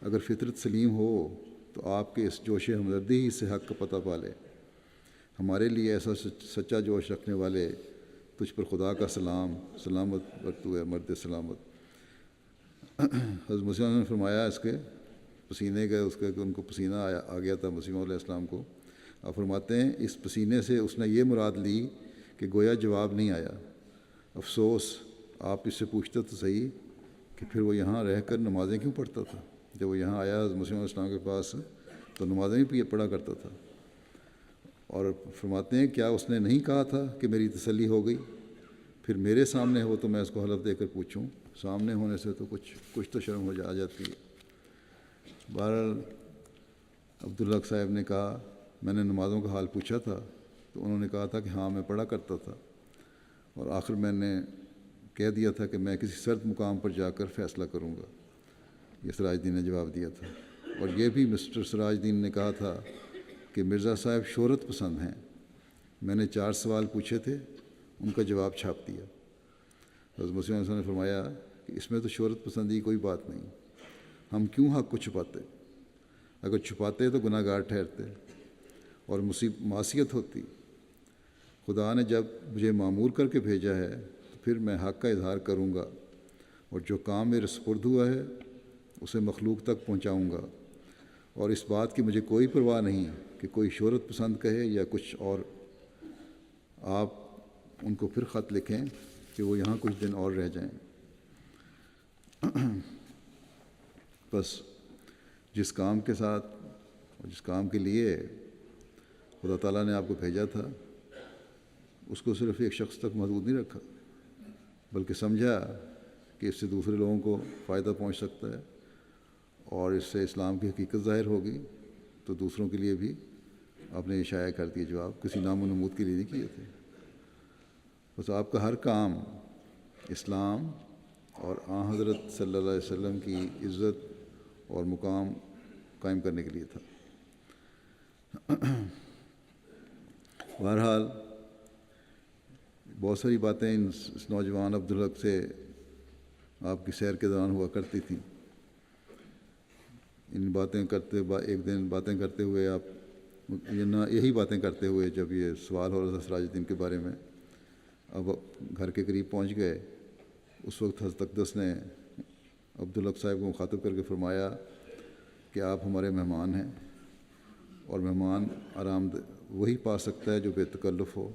اگر فطرت سلیم ہو تو آپ کے اس جوش ہمدردی ہی سے حق کا پتہ پالے۔ ہمارے لیے ایسا سچا جوش رکھنے والے تجھ پر خدا کا سلامت برتو ہے مرد سلامت۔ حضرت مسیح نے فرمایا اس کے پسینے کا کہ ان کو پسینہ آ گیا تھا مسیح علیہ السلام کو۔ آپ فرماتے ہیں اس پسینے سے اس نے یہ مراد لی کہ گویا جواب نہیں آیا۔ افسوس، آپ اس سے پوچھتے تو صحیح کہ پھر وہ یہاں رہ کر نمازیں کیوں پڑھتا تھا؟ جب وہ یہاں آیا مسیح علیہ السلام کے پاس تو نمازیں بھی پڑھا کرتا تھا۔ اور فرماتے ہیں کیا اس نے نہیں کہا تھا کہ میری تسلی ہو گئی؟ پھر میرے سامنے ہو تو میں اس کو حلف دے کر پوچھوں، سامنے ہونے سے تو کچھ تو شرم آ جاتی ہے۔ بہرحال عبدالحق صاحب نے کہا میں نے نمازوں کا حال پوچھا تھا تو انہوں نے کہا تھا کہ ہاں میں پڑھا کرتا تھا، اور آخر میں نے کہہ دیا تھا کہ میں کسی سرد مقام پر جا کر فیصلہ کروں گا۔ یہ سراج الدین نے جواب دیا تھا۔ اور یہ بھی مسٹر سراج الدین نے کہا تھا کہ مرزا صاحب شہرت پسند ہیں۔ میں نے 4 سوال پوچھے تھے، ان کا جواب چھاپ دیا۔ حضرت مسیح علیہ السلام نے فرمایا کہ اس میں تو شہرت پسندی کوئی بات نہیں، ہم کیوں حق کو چھپاتے؟ اگر چھپاتے تو گناہ گار ٹھہرتے اور معصیت ہوتی۔ خدا نے جب مجھے معمور کر کے بھیجا ہے تو پھر میں حق کا اظہار کروں گا، اور جو کام میرے سپرد ہوا ہے اسے مخلوق تک پہنچاؤں گا۔ اور اس بات کی مجھے کوئی پرواہ نہیں کہ کوئی شہرت پسند کہے یا کچھ اور۔ آپ ان کو پھر خط لکھیں کہ وہ یہاں کچھ دن اور رہ جائیں۔ بس جس کام کے ساتھ اور جس کام کے لیے خدا تعالیٰ نے آپ کو بھیجا تھا اس کو صرف ایک شخص تک محدود نہیں رکھا، بلکہ سمجھا کہ اس سے دوسرے لوگوں کو فائدہ پہنچ سکتا ہے اور اس سے اسلام کی حقیقت ظاہر ہوگی، تو دوسروں کے لیے بھی آپ نے یہ شائع کر دیے جو آپ کسی نام و نمود کے لیے نہیں کیے تھے۔ بس آپ کا ہر کام اسلام اور آن حضرت صلی اللہ علیہ وسلم کی عزت اور مقام قائم کرنے کے لیے تھا۔ بہرحال بہت ساری باتیں اس نوجوان عبدالحق سے آپ کی سیر کے دوران ہوا کرتی تھیں۔ ان باتیں کرتے ایک دن باتیں کرتے ہوئے آپ یہی باتیں کرتے ہوئے جب یہ سوال ہو رہا تھا سراج الدین کے بارے میں، اب گھر کے قریب پہنچ گئے۔ اس وقت حضرت اقدس نے عبدالحق صاحب کو مخاطب کر کے فرمایا کہ آپ ہمارے مہمان ہیں، اور مہمان آرام وہی پا سکتا ہے جو بے تکلف ہو۔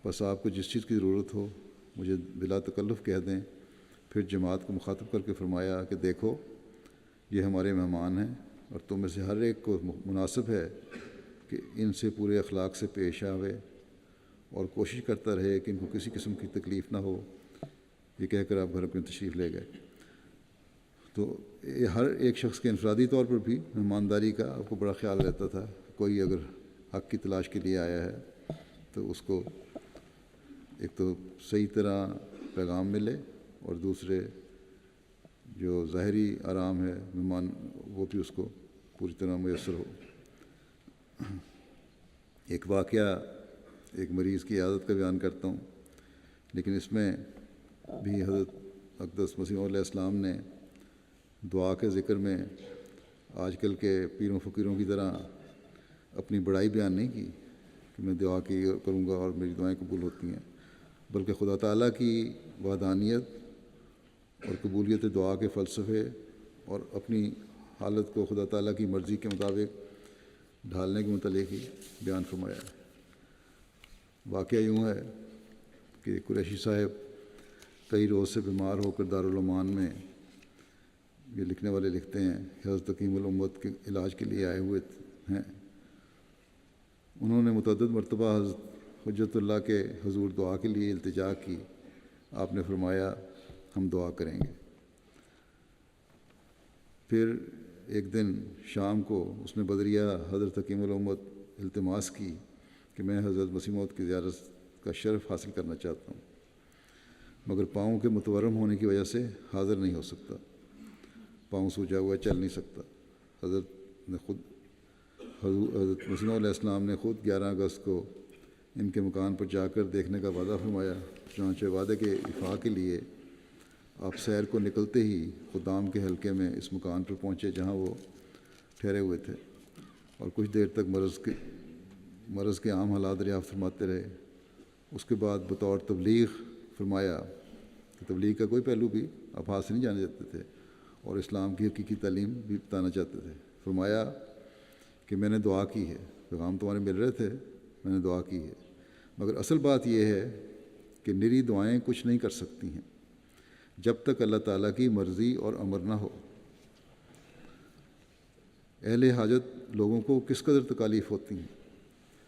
بس آپ کو جس چیز کی ضرورت ہو مجھے بلا تکلف کہہ دیں۔ پھر جماعت کو مخاطب کر کے فرمایا کہ دیکھو یہ ہمارے مہمان ہیں، اور تم میں سے ہر ایک کو مناسب ہے کہ ان سے پورے اخلاق سے پیش آوے اور کوشش کرتا رہے کہ ان کو کسی قسم کی تکلیف نہ ہو۔ یہ کہہ کر آپ گھر اپنی تشریف لے گئے۔ تو ہر ایک شخص کے انفرادی طور پر بھی مہمانداری کا آپ کو بڑا خیال رہتا تھا۔ کوئی اگر حق کی تلاش کے لیے آیا ہے تو اس کو ایک تو صحیح طرح پیغام ملے، اور دوسرے جو ظاہری آرام ہے مہمان وہ بھی اس کو پوری طرح میسر ہو۔ ایک واقعہ ایک مریض کی عادت کا بیان کرتا ہوں، لیکن اس میں بھی حضرت اقدس مسیح علیہ السلام نے دعا کے ذکر میں آج کل کے پیروں فقیروں کی طرح اپنی بڑائی بیان نہیں کی کہ میں دعا کی کروں گا اور میری دعائیں قبول ہوتی ہیں، بلکہ خدا تعالیٰ کی وحدانیت اور قبولیت دعا کے فلسفے اور اپنی حالت کو خدا تعالیٰ کی مرضی کے مطابق ڈھالنے کے متعلق ہی بیان فرمایا ہے۔ واقعہ یوں ہے کہ قریشی صاحب کئی روز سے بیمار ہو کر دارالعمان میں، یہ لکھنے والے لکھتے ہیں، حضرت حکیم الامت کے علاج کے لیے آئے ہوئے ہیں۔ انہوں نے متعدد مرتبہ حضرت حجت اللہ کے حضور دعا کے لیے التجا کی۔ آپ نے فرمایا ہم دعا کریں گے۔ پھر ایک دن شام کو اس نے بدریہ حضرت حکیم الامت التماس کی کہ میں حضرت مسیح موعود کی زیارت کا شرف حاصل کرنا چاہتا ہوں، مگر پاؤں کے متورم ہونے کی وجہ سے حاضر نہیں ہو سکتا، پاؤں سوجا ہوا چل نہیں سکتا۔ حضرت مسیح علیہ السلام نے خود 11 اگست کو ان کے مکان پر جا کر دیکھنے کا وعدہ فرمایا۔ چنانچہ وعدے کے افاع کے لیے آپ سیر کو نکلتے ہی خدام کے حلقے میں اس مکان پر پہنچے جہاں وہ ٹھہرے ہوئے تھے، اور کچھ دیر تک مرض کے عام حالات دریافت فرماتے رہے۔ اس کے بعد بطور تبلیغ فرمایا کہ تبلیغ کا کوئی پہلو بھی آپ ہاتھ سے نہیں جانے دیتے تھے، اور اسلام کی حقیقی تعلیم بھی بتانا چاہتے تھے۔ فرمایا کہ میں نے دعا کی ہے، پیغام تمہارے مل رہے تھے، میں نے دعا کی ہے، مگر اصل بات یہ ہے کہ نری دعائیں کچھ نہیں کر سکتی ہیں جب تک اللہ تعالیٰ کی مرضی اور امر نہ ہو۔ اہل حاجت لوگوں کو کس قدر تکالیف ہوتی ہیں،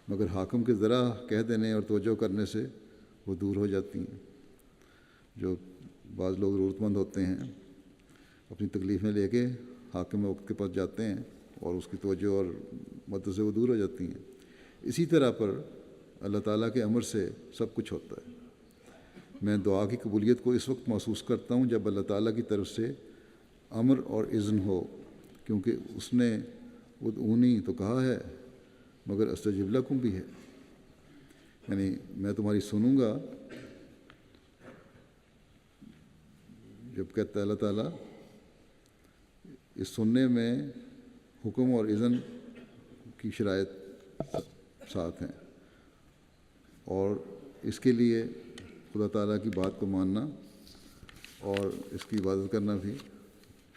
مگر حاکم کے ذرا کہہ دینے اور توجہ کرنے سے وہ دور ہو جاتی ہیں۔ جو بعض لوگ ضرورت مند ہوتے ہیں اپنی تکلیفیں لے کے حاکم وقت کے پاس جاتے ہیں اور اس کی توجہ اور مدد سے وہ دور ہو جاتی ہیں۔ اسی طرح پر اللہ تعالیٰ کے امر سے سب کچھ ہوتا ہے۔ میں دعا کی قبولیت کو اس وقت محسوس کرتا ہوں جب اللہ تعالیٰ کی طرف سے امر اور اذن ہو، کیونکہ اس نے ادعونی تو کہا ہے مگر استجب لکم بھی ہے، یعنی میں تمہاری سنوں گا۔ جب کہتا ہے اللہ تعالیٰ، اس سننے میں حکم اور اذن کی شرائط ساتھ ہیں، اور اس کے لیے خدا تعالیٰ کی بات کو ماننا اور اس کی عبادت کرنا بھی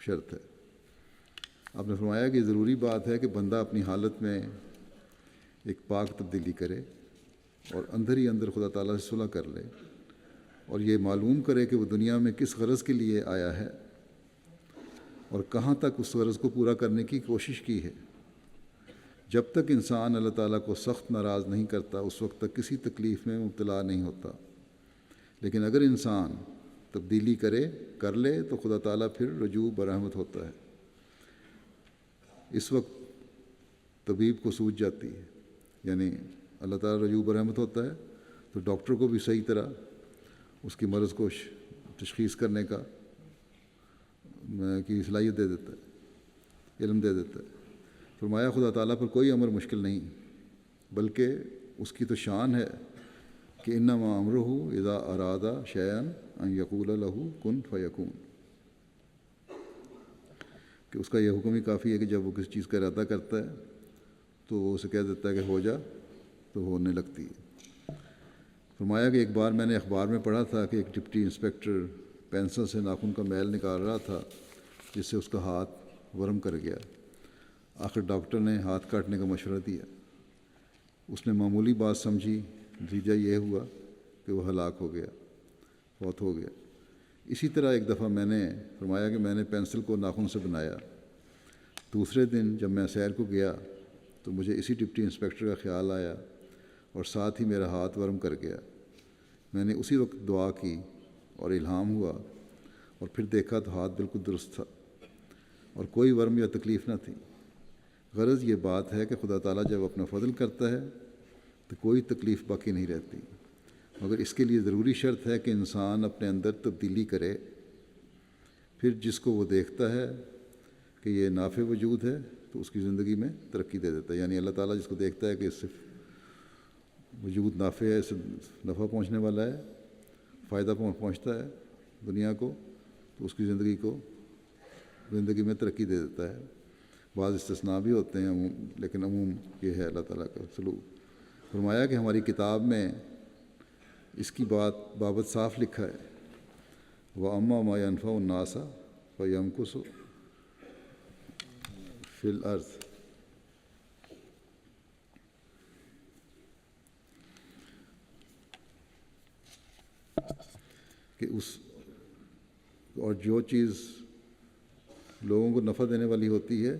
شرط ہے۔ آپ نے فرمایا کہ ضروری بات ہے کہ بندہ اپنی حالت میں ایک پاک تبدیلی کرے اور اندر ہی اندر خدا تعالیٰ سے صلح کر لے، اور یہ معلوم کرے کہ وہ دنیا میں کس غرض کے لیے آیا ہے اور کہاں تک اس غرض کو پورا کرنے کی کوشش کی ہے۔ جب تک انسان اللہ تعالیٰ کو سخت ناراض نہیں کرتا اس وقت تک کسی تکلیف میں مبتلا نہیں ہوتا، لیکن اگر انسان تبدیلی کر لے تو خدا تعالیٰ پھر رجوع برحمت ہوتا ہے۔ اس وقت طبیب کو سوجھ جاتی ہے، یعنی اللہ تعالیٰ رجوع برحمت ہوتا ہے تو ڈاکٹر کو بھی صحیح طرح اس کی مرض کو تشخیص کرنے کی صلاحیت دے دیتا ہے، علم دے دیتا ہے۔ فرمایا خدا تعالیٰ پر کوئی امر مشکل نہیں، بلکہ اس کی تو شان ہے کہ انما امرہ اذا اراد شیئا ان یقول لہ کن فیکون، کہ اس کا یہ حکم ہی کافی ہے کہ جب وہ کسی چیز کا ارادہ کرتا ہے تو وہ اسے کہہ دیتا ہے کہ ہو جا تو ہونے لگتی ہے۔ فرمایا کہ ایک بار میں نے اخبار میں پڑھا تھا کہ ایک ڈپٹی انسپکٹر پینسل سے ناخن کا میل نکال رہا تھا جس سے اس کا ہاتھ ورم کر گیا۔ آخر ڈاکٹر نے ہاتھ کاٹنے کا مشورہ دیا۔ اس نے معمولی بات سمجھی، نتیجہ یہ ہوا کہ وہ ہلاک ہو گیا، فوت ہو گیا۔ اسی طرح ایک دفعہ میں نے فرمایا کہ میں نے پینسل کو ناخن سے بنایا۔ دوسرے دن جب میں سیر کو گیا تو مجھے اسی ڈپٹی انسپکٹر کا خیال آیا اور ساتھ ہی میرا ہاتھ ورم کر گیا۔ میں نے اسی وقت دعا کی اور الہام ہوا، اور پھر دیکھا تو ہاتھ بالکل درست تھا اور کوئی ورم یا تکلیف نہ تھی۔ غرض یہ بات ہے کہ خدا تعالیٰ جب اپنا فضل کرتا ہے تو کوئی تکلیف باقی نہیں رہتی، مگر اس کے لیے ضروری شرط ہے کہ انسان اپنے اندر تبدیلی کرے۔ پھر جس کو وہ دیکھتا ہے کہ یہ نافع وجود ہے تو اس کی زندگی میں ترقی دے دیتا ہے، یعنی اللہ تعالیٰ جس کو دیکھتا ہے کہ اس سے وجود نافع ہے، اس سے نفع پہنچنے والا ہے، فائدہ پہنچتا ہے دنیا کو، تو اس کی زندگی میں ترقی دے دیتا ہے۔ بعض استثناء بھی ہوتے ہیں، لیکن عموم یہ ہے اللہ تعالیٰ کا سلوک۔ فرمایا کہ ہماری کتاب میں اس کی بابت صاف لکھا ہے، وَأَمَّا مَا يَنْفَعُ النَّاسَ فَيَمْكُثُ فِي الْأَرْضِ، کہ اور جو چیز لوگوں کو نفع دینے والی ہوتی ہے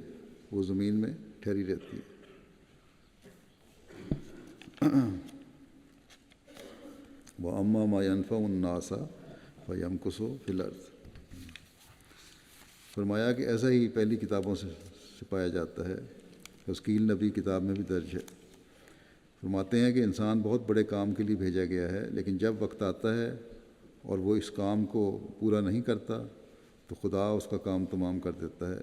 وہ زمین میں ٹھہری رہتی ہے۔ وَأَمَّا مَا يَنْفَعُ النَّاسَ فَيَمْكُثُ فِي الْأَرْضِ۔ فرمایا کہ ایسا ہی پہلی کتابوں سے پایا جاتا ہے، تسکیل نبی کتاب میں بھی درج ہے۔ فرماتے ہیں کہ انسان بہت بڑے کام کے لیے بھیجا گیا ہے، لیکن جب وقت آتا ہے اور وہ اس کام کو پورا نہیں کرتا تو خدا اس کا کام تمام کر دیتا ہے۔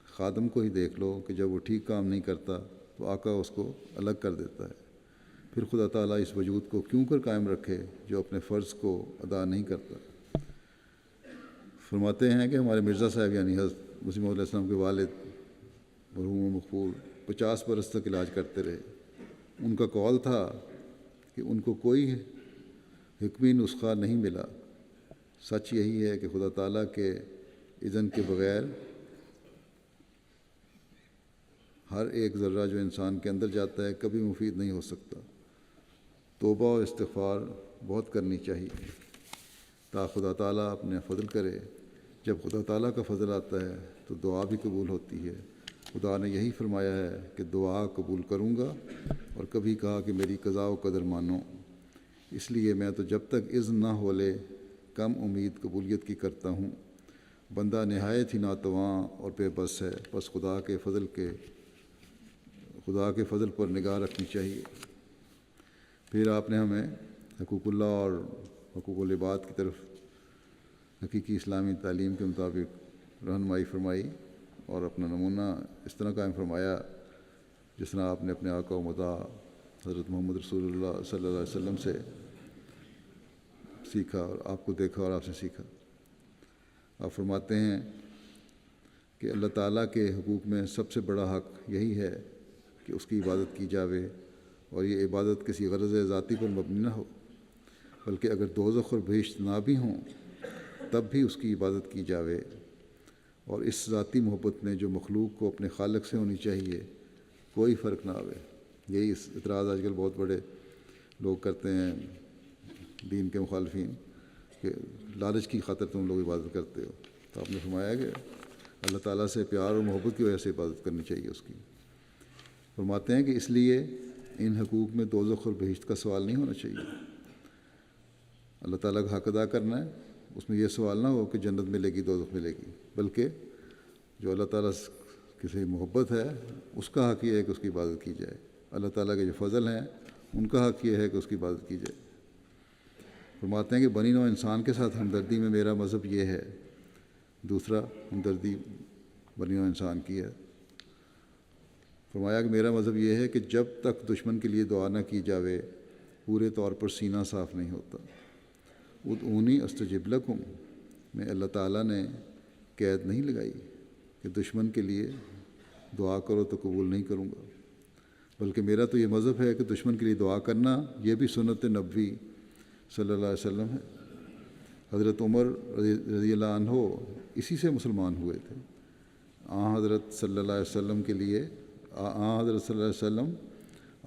خادم کو ہی دیکھ لو کہ جب وہ ٹھیک کام نہیں کرتا تو آقا اس کو الگ کر دیتا ہے۔ پھر خدا تعالیٰ اس وجود کو کیوں کر قائم رکھے جو اپنے فرض کو ادا نہیں کرتا۔ فرماتے ہیں کہ ہمارے مرزا صاحب یعنی حضرت مسیح موعود علیہ السلام کے والد مرحوم مغفور 50 برس تک علاج کرتے رہے۔ ان کا قول تھا کہ ان کو کوئی حکمی نسخہ نہیں ملا۔ سچ یہی ہے کہ خدا تعالیٰ کے اذن کے بغیر ہر ایک ذرہ جو انسان کے اندر جاتا ہے کبھی مفید نہیں ہو سکتا۔ توبہ و استغفار بہت کرنی چاہیے تا خدا تعالیٰ اپنے فضل کرے۔ جب خدا تعالیٰ کا فضل آتا ہے تو دعا بھی قبول ہوتی ہے۔ خدا نے یہی فرمایا ہے کہ دعا قبول کروں گا، اور کبھی کہا کہ میری قضاء و قدر مانو۔ اس لیے میں تو جب تک اذن نہ ہو لے کم امید قبولیت کی کرتا ہوں۔ بندہ نہایت ہی ناتواں اور بے بس ہے، بس خدا کے فضل پر نگاہ رکھنی چاہیے۔ پھر آپ نے ہمیں حقوق اللہ اور حقوق العباد کی طرف حقیقی اسلامی تعلیم کے مطابق رہنمائی فرمائی، اور اپنا نمونہ اس طرح قائم فرمایا جس طرح آپ نے اپنے آقا و مدعا حضرت محمد رسول اللہ صلی اللہ علیہ وسلم سے سیکھا، اور آپ کو دیکھا اور آپ سے سیکھا۔ آپ فرماتے ہیں کہ اللہ تعالیٰ کے حقوق میں سب سے بڑا حق یہی ہے کہ اس کی عبادت کی جاوے، اور یہ عبادت کسی غرض ذاتی پر مبنی نہ ہو، بلکہ اگر دوزخ اور بہشت نہ بھی ہوں تب بھی اس کی عبادت کی جاوے۔ اور اس ذاتی محبت میں جو مخلوق کو اپنے خالق سے ہونی چاہیے کوئی فرق نہ آوے۔ یہی اعتراض آج کل بہت بڑے لوگ کرتے ہیں، دین کے مخالفین، کہ لالچ کی خاطر تم لوگ عبادت کرتے ہو۔ تو آپ نے فرمایا کہ اللہ تعالیٰ سے پیار اور محبت کی وجہ سے عبادت کرنی چاہیے اس کی۔ فرماتے ہیں کہ اس لیے ان حقوق میں دوزخ اور بہشت کا سوال نہیں ہونا چاہیے۔ اللہ تعالیٰ کا حق ادا کرنا ہے، اس میں یہ سوال نہ ہو کہ جنت ملے گی دوزخ ملے گی، بلکہ جو اللہ تعالیٰ کسی محبت ہے اس کا حق یہ ہے کہ اس کی عبادت کی جائے۔ اللہ تعالیٰ کے جو فضل ہیں ان کا حق یہ ہے کہ اس کی عبادت کی جائے۔ فرماتے ہیں کہ بنی نوع انسان کے ساتھ ہمدردی میں میرا مذہب یہ ہے۔ دوسرا ہمدردی بنی نوع انسان کی ہے۔ فرمایا کہ میرا مذہب یہ ہے کہ جب تک دشمن کے لیے دعا نہ کی جاوے پورے طور پر سینہ صاف نہیں ہوتا۔ ادعونی استجب لکم میں اللہ تعالیٰ نے قید نہیں لگائی کہ دشمن کے لیے دعا کرو تو قبول نہیں کروں گا، بلکہ میرا تو یہ مذہب ہے کہ دشمن کے لیے دعا کرنا یہ بھی سنت نبوی صلی اللہ علیہ وسلم ہے۔ حضرت عمر رضی اللہ عنہ اسی سے مسلمان ہوئے تھے۔ حضرت صلی اللہ علیہ وسلم کے لیے حضرت صلی اللہ علیہ وسلم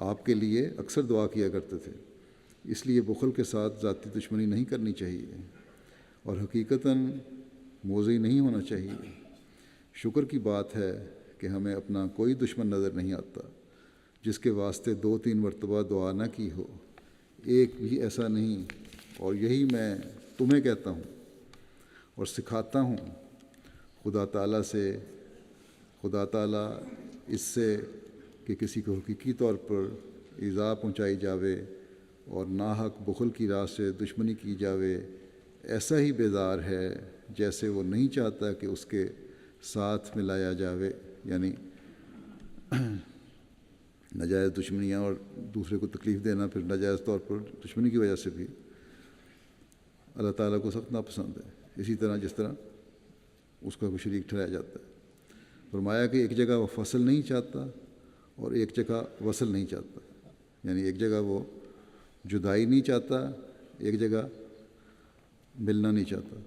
آپ کے لیے اکثر دعا کیا کرتے تھے۔ اس لیے بخل کے ساتھ ذاتی دشمنی نہیں کرنی چاہیے، اور حقیقتاً موضعی نہیں ہونا چاہیے۔ شکر کی بات ہے کہ ہمیں اپنا کوئی دشمن نظر نہیں آتا جس کے واسطے 2-3 مرتبہ دعا نہ کی ہو، ایک بھی ایسا نہیں۔ اور یہی میں تمہیں کہتا ہوں اور سکھاتا ہوں، خدا تعالیٰ اس سے کہ کسی کو حقیقی طور پر ایذا پہنچائی جاوے اور ناحق بخل کی راہ سے دشمنی کی جاوے، ایسا ہی بیزار ہے جیسے وہ نہیں چاہتا کہ اس کے ساتھ ملایا جاوے۔ یعنی ناجائز دشمنیاں اور دوسرے کو تکلیف دینا پھر ناجائز طور پر دشمنی کی وجہ سے بھی اللہ تعالیٰ کو سخت ناپسند ہے، اسی طرح جس طرح اس کا کوئی شریک ٹھہرایا جاتا ہے۔ فرمایا کہ ایک جگہ وہ فصل نہیں چاہتا اور ایک جگہ وصل نہیں چاہتا، یعنی ایک جگہ وہ جدائی نہیں چاہتا، ایک جگہ ملنا نہیں چاہتا،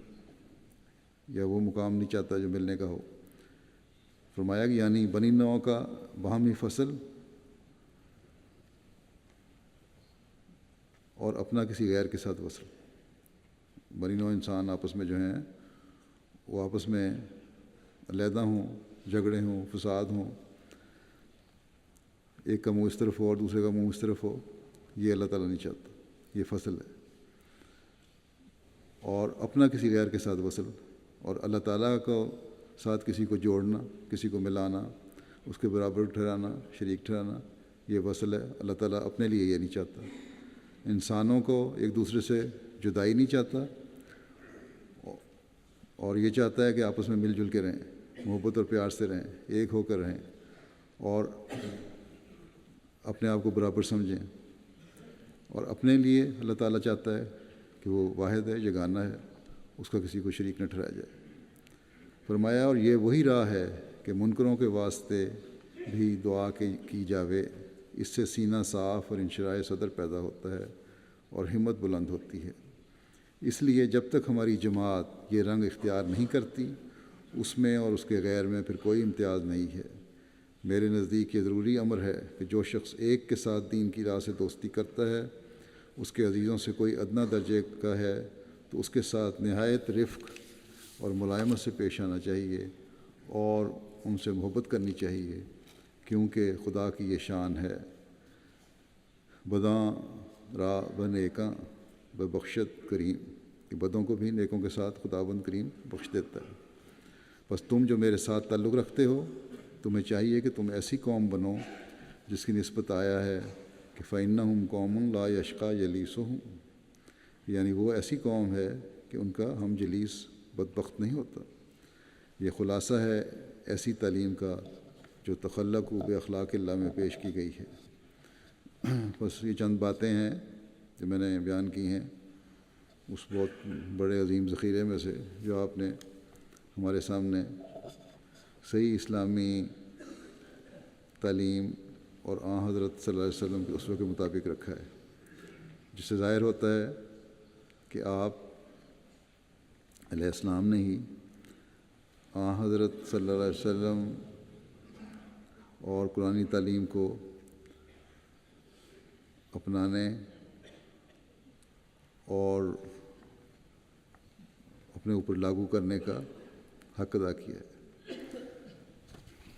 یا وہ مقام نہیں چاہتا جو ملنے کا ہو۔ فرمایا کہ یعنی بنی نوع کا باہمی فصل اور اپنا کسی غیر کے ساتھ وصل۔ بنی نوع انسان آپس میں جو ہیں وہ آپس میں علیحدہ ہوں، جھگڑے ہوں، فساد ہوں، ایک کا منہ اس طرف ہو اور دوسرے کا منہ اس طرف ہو، یہ اللہ تعالیٰ نہیں چاہتا، یہ فصل ہے۔ اور اپنا کسی غیر کے ساتھ وصل، اور اللہ تعالیٰ کو ساتھ کسی کو جوڑنا، کسی کو ملانا، اس کے برابر ٹھہرانا، شریک ٹھہرانا، یہ وصل ہے۔ اللہ تعالیٰ اپنے لیے یہ نہیں چاہتا۔ انسانوں کو ایک دوسرے سے جدائی نہیں چاہتا، اور یہ چاہتا ہے کہ آپس میں مل جل کے رہیں، محبت اور پیار سے رہیں، ایک ہو کر رہیں، اور اپنے آپ کو برابر سمجھیں۔ اور اپنے لیے اللہ تعالیٰ چاہتا ہے کہ وہ واحد ہے، یگانہ ہے، اس کا کسی کو شریک نہ ٹھہرایا جائے۔ فرمایا اور یہ وہی راہ ہے کہ منکروں کے واسطے بھی دعا کی جاوے، اس سے سینہ صاف اور انشراح صدر پیدا ہوتا ہے اور ہمت بلند ہوتی ہے۔ اس لیے جب تک ہماری جماعت یہ رنگ اختیار نہیں کرتی، اس میں اور اس کے غیر میں پھر کوئی امتیاز نہیں ہے۔ میرے نزدیک یہ ضروری امر ہے کہ جو شخص ایک کے ساتھ دین کی راہ سے دوستی کرتا ہے، اس کے عزیزوں سے کوئی ادنا درجے کا ہے تو اس کے ساتھ نہایت رفق اور ملائمت سے پیش آنا چاہیے اور ان سے محبت کرنی چاہیے، کیونکہ خدا کی یہ شان ہے، بداں را بنیکاں ببخشت کریم، کہ بدوں کو بھی نیکوں کے ساتھ خداوند کریم بخش دیتا ہے۔ بس تم جو میرے ساتھ تعلق رکھتے ہو، تمہیں چاہیے کہ تم ایسی قوم بنو جس کی نسبت آیا ہے کہ فَإِنَّهُمْ قَوْمٌ لَا يَشْقَىٰ جَلِيسُهُمْ، یعنی وہ ایسی قوم ہے کہ ان کا ہم جلیس بدبخت نہیں ہوتا۔ یہ خلاصہ ہے ایسی تعلیم کا جو تخلق و باخلاق اللہ میں پیش کی گئی ہے۔ بس یہ چند باتیں ہیں جو میں نے بیان کی ہیں اس بہت بڑے عظیم ذخیرے میں سے، جو آپ نے ہمارے سامنے صحیح اسلامی تعلیم اور حضرت صلی اللہ علیہ وسلم کے اسوہ کے مطابق رکھا ہے، جس سے ظاہر ہوتا ہے کہ آپ علیہ السلام نے ہی حضرت صلی اللہ علیہ وسلم اور قرآنی تعلیم کو اپنانے اور اپنے اوپر لاگو کرنے کا حق ادا کیا ہے۔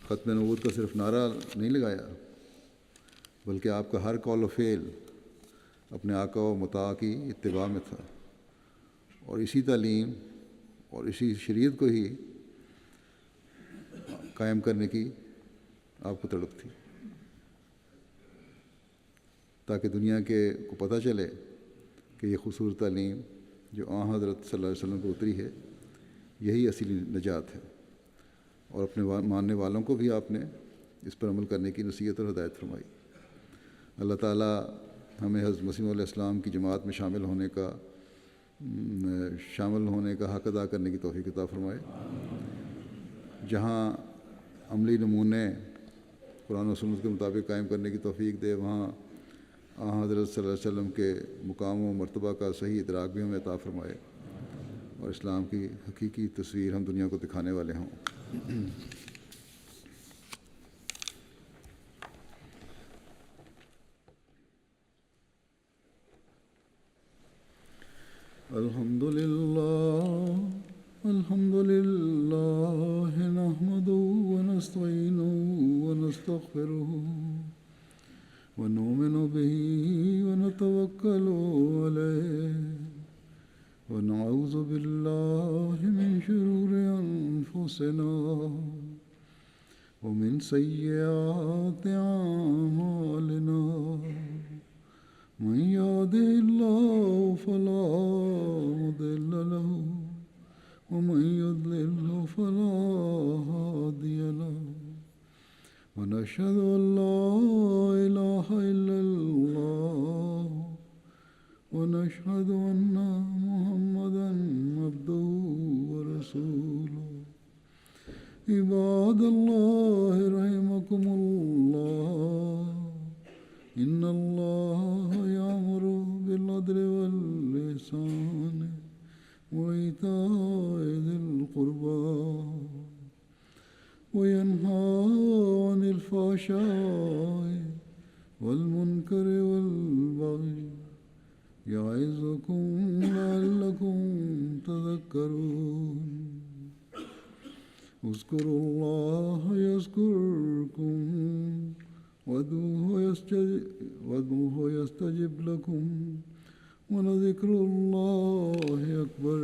ختم نبوت کا صرف نعرہ نہیں لگایا، بلکہ آپ کا ہر قول و فعل اپنے آقا و مطاع کی اتباع میں تھا، اور اسی تعلیم اور اسی شریعت کو ہی قائم کرنے کی آپ کو تڑپ تھی، تاکہ دنیا کو پتہ چلے کہ یہ خصوصی تعلیم جو حضرت صلی اللہ علیہ وسلم کو اتری ہے، یہی اصلی نجات ہے، اور اپنے ماننے والوں کو بھی آپ نے اس پر عمل کرنے کی نصیحت اور ہدایت فرمائی۔ اللہ تعالیٰ ہمیں حضرت مسیح علیہ السلام کی جماعت میں شامل ہونے کا حق ادا کرنے کی توفیق عطا فرمائے، جہاں عملی نمونے قرآن و سنت کے مطابق قائم کرنے کی توفیق دے، وہاں حضرت صلی اللہ علیہ وسلم کے مقام و مرتبہ کا صحیح ادراک بھی ہمیں عطا فرمائے، اور اسلام کی حقیقی تصویر ہم دنیا کو دکھانے والے ہوں۔ الحمد للہ نحمده ونستعینه ونستغفره ونؤمن به ونتوکل علیہ ونعوذ باللہ من شرور انفسنا ومن سیئات اعمالنا، من يهده الله فلا مضل له ومن يضلل فلا هادي له، ونشهد أن لا إله إلا الله ونشهد أن محمدا عبده ورسوله۔ عباد الله رحمكم الله، إن الله يأمر بالعدل والإحسان وإيتاء ذي القربى وينهى عن الفحشاء والمنكر والبغي يعظكم لعلكم تذكرون۔ اذكروا الله يذكركم وادعوه يستجب لكم ولذكر الله أكبر۔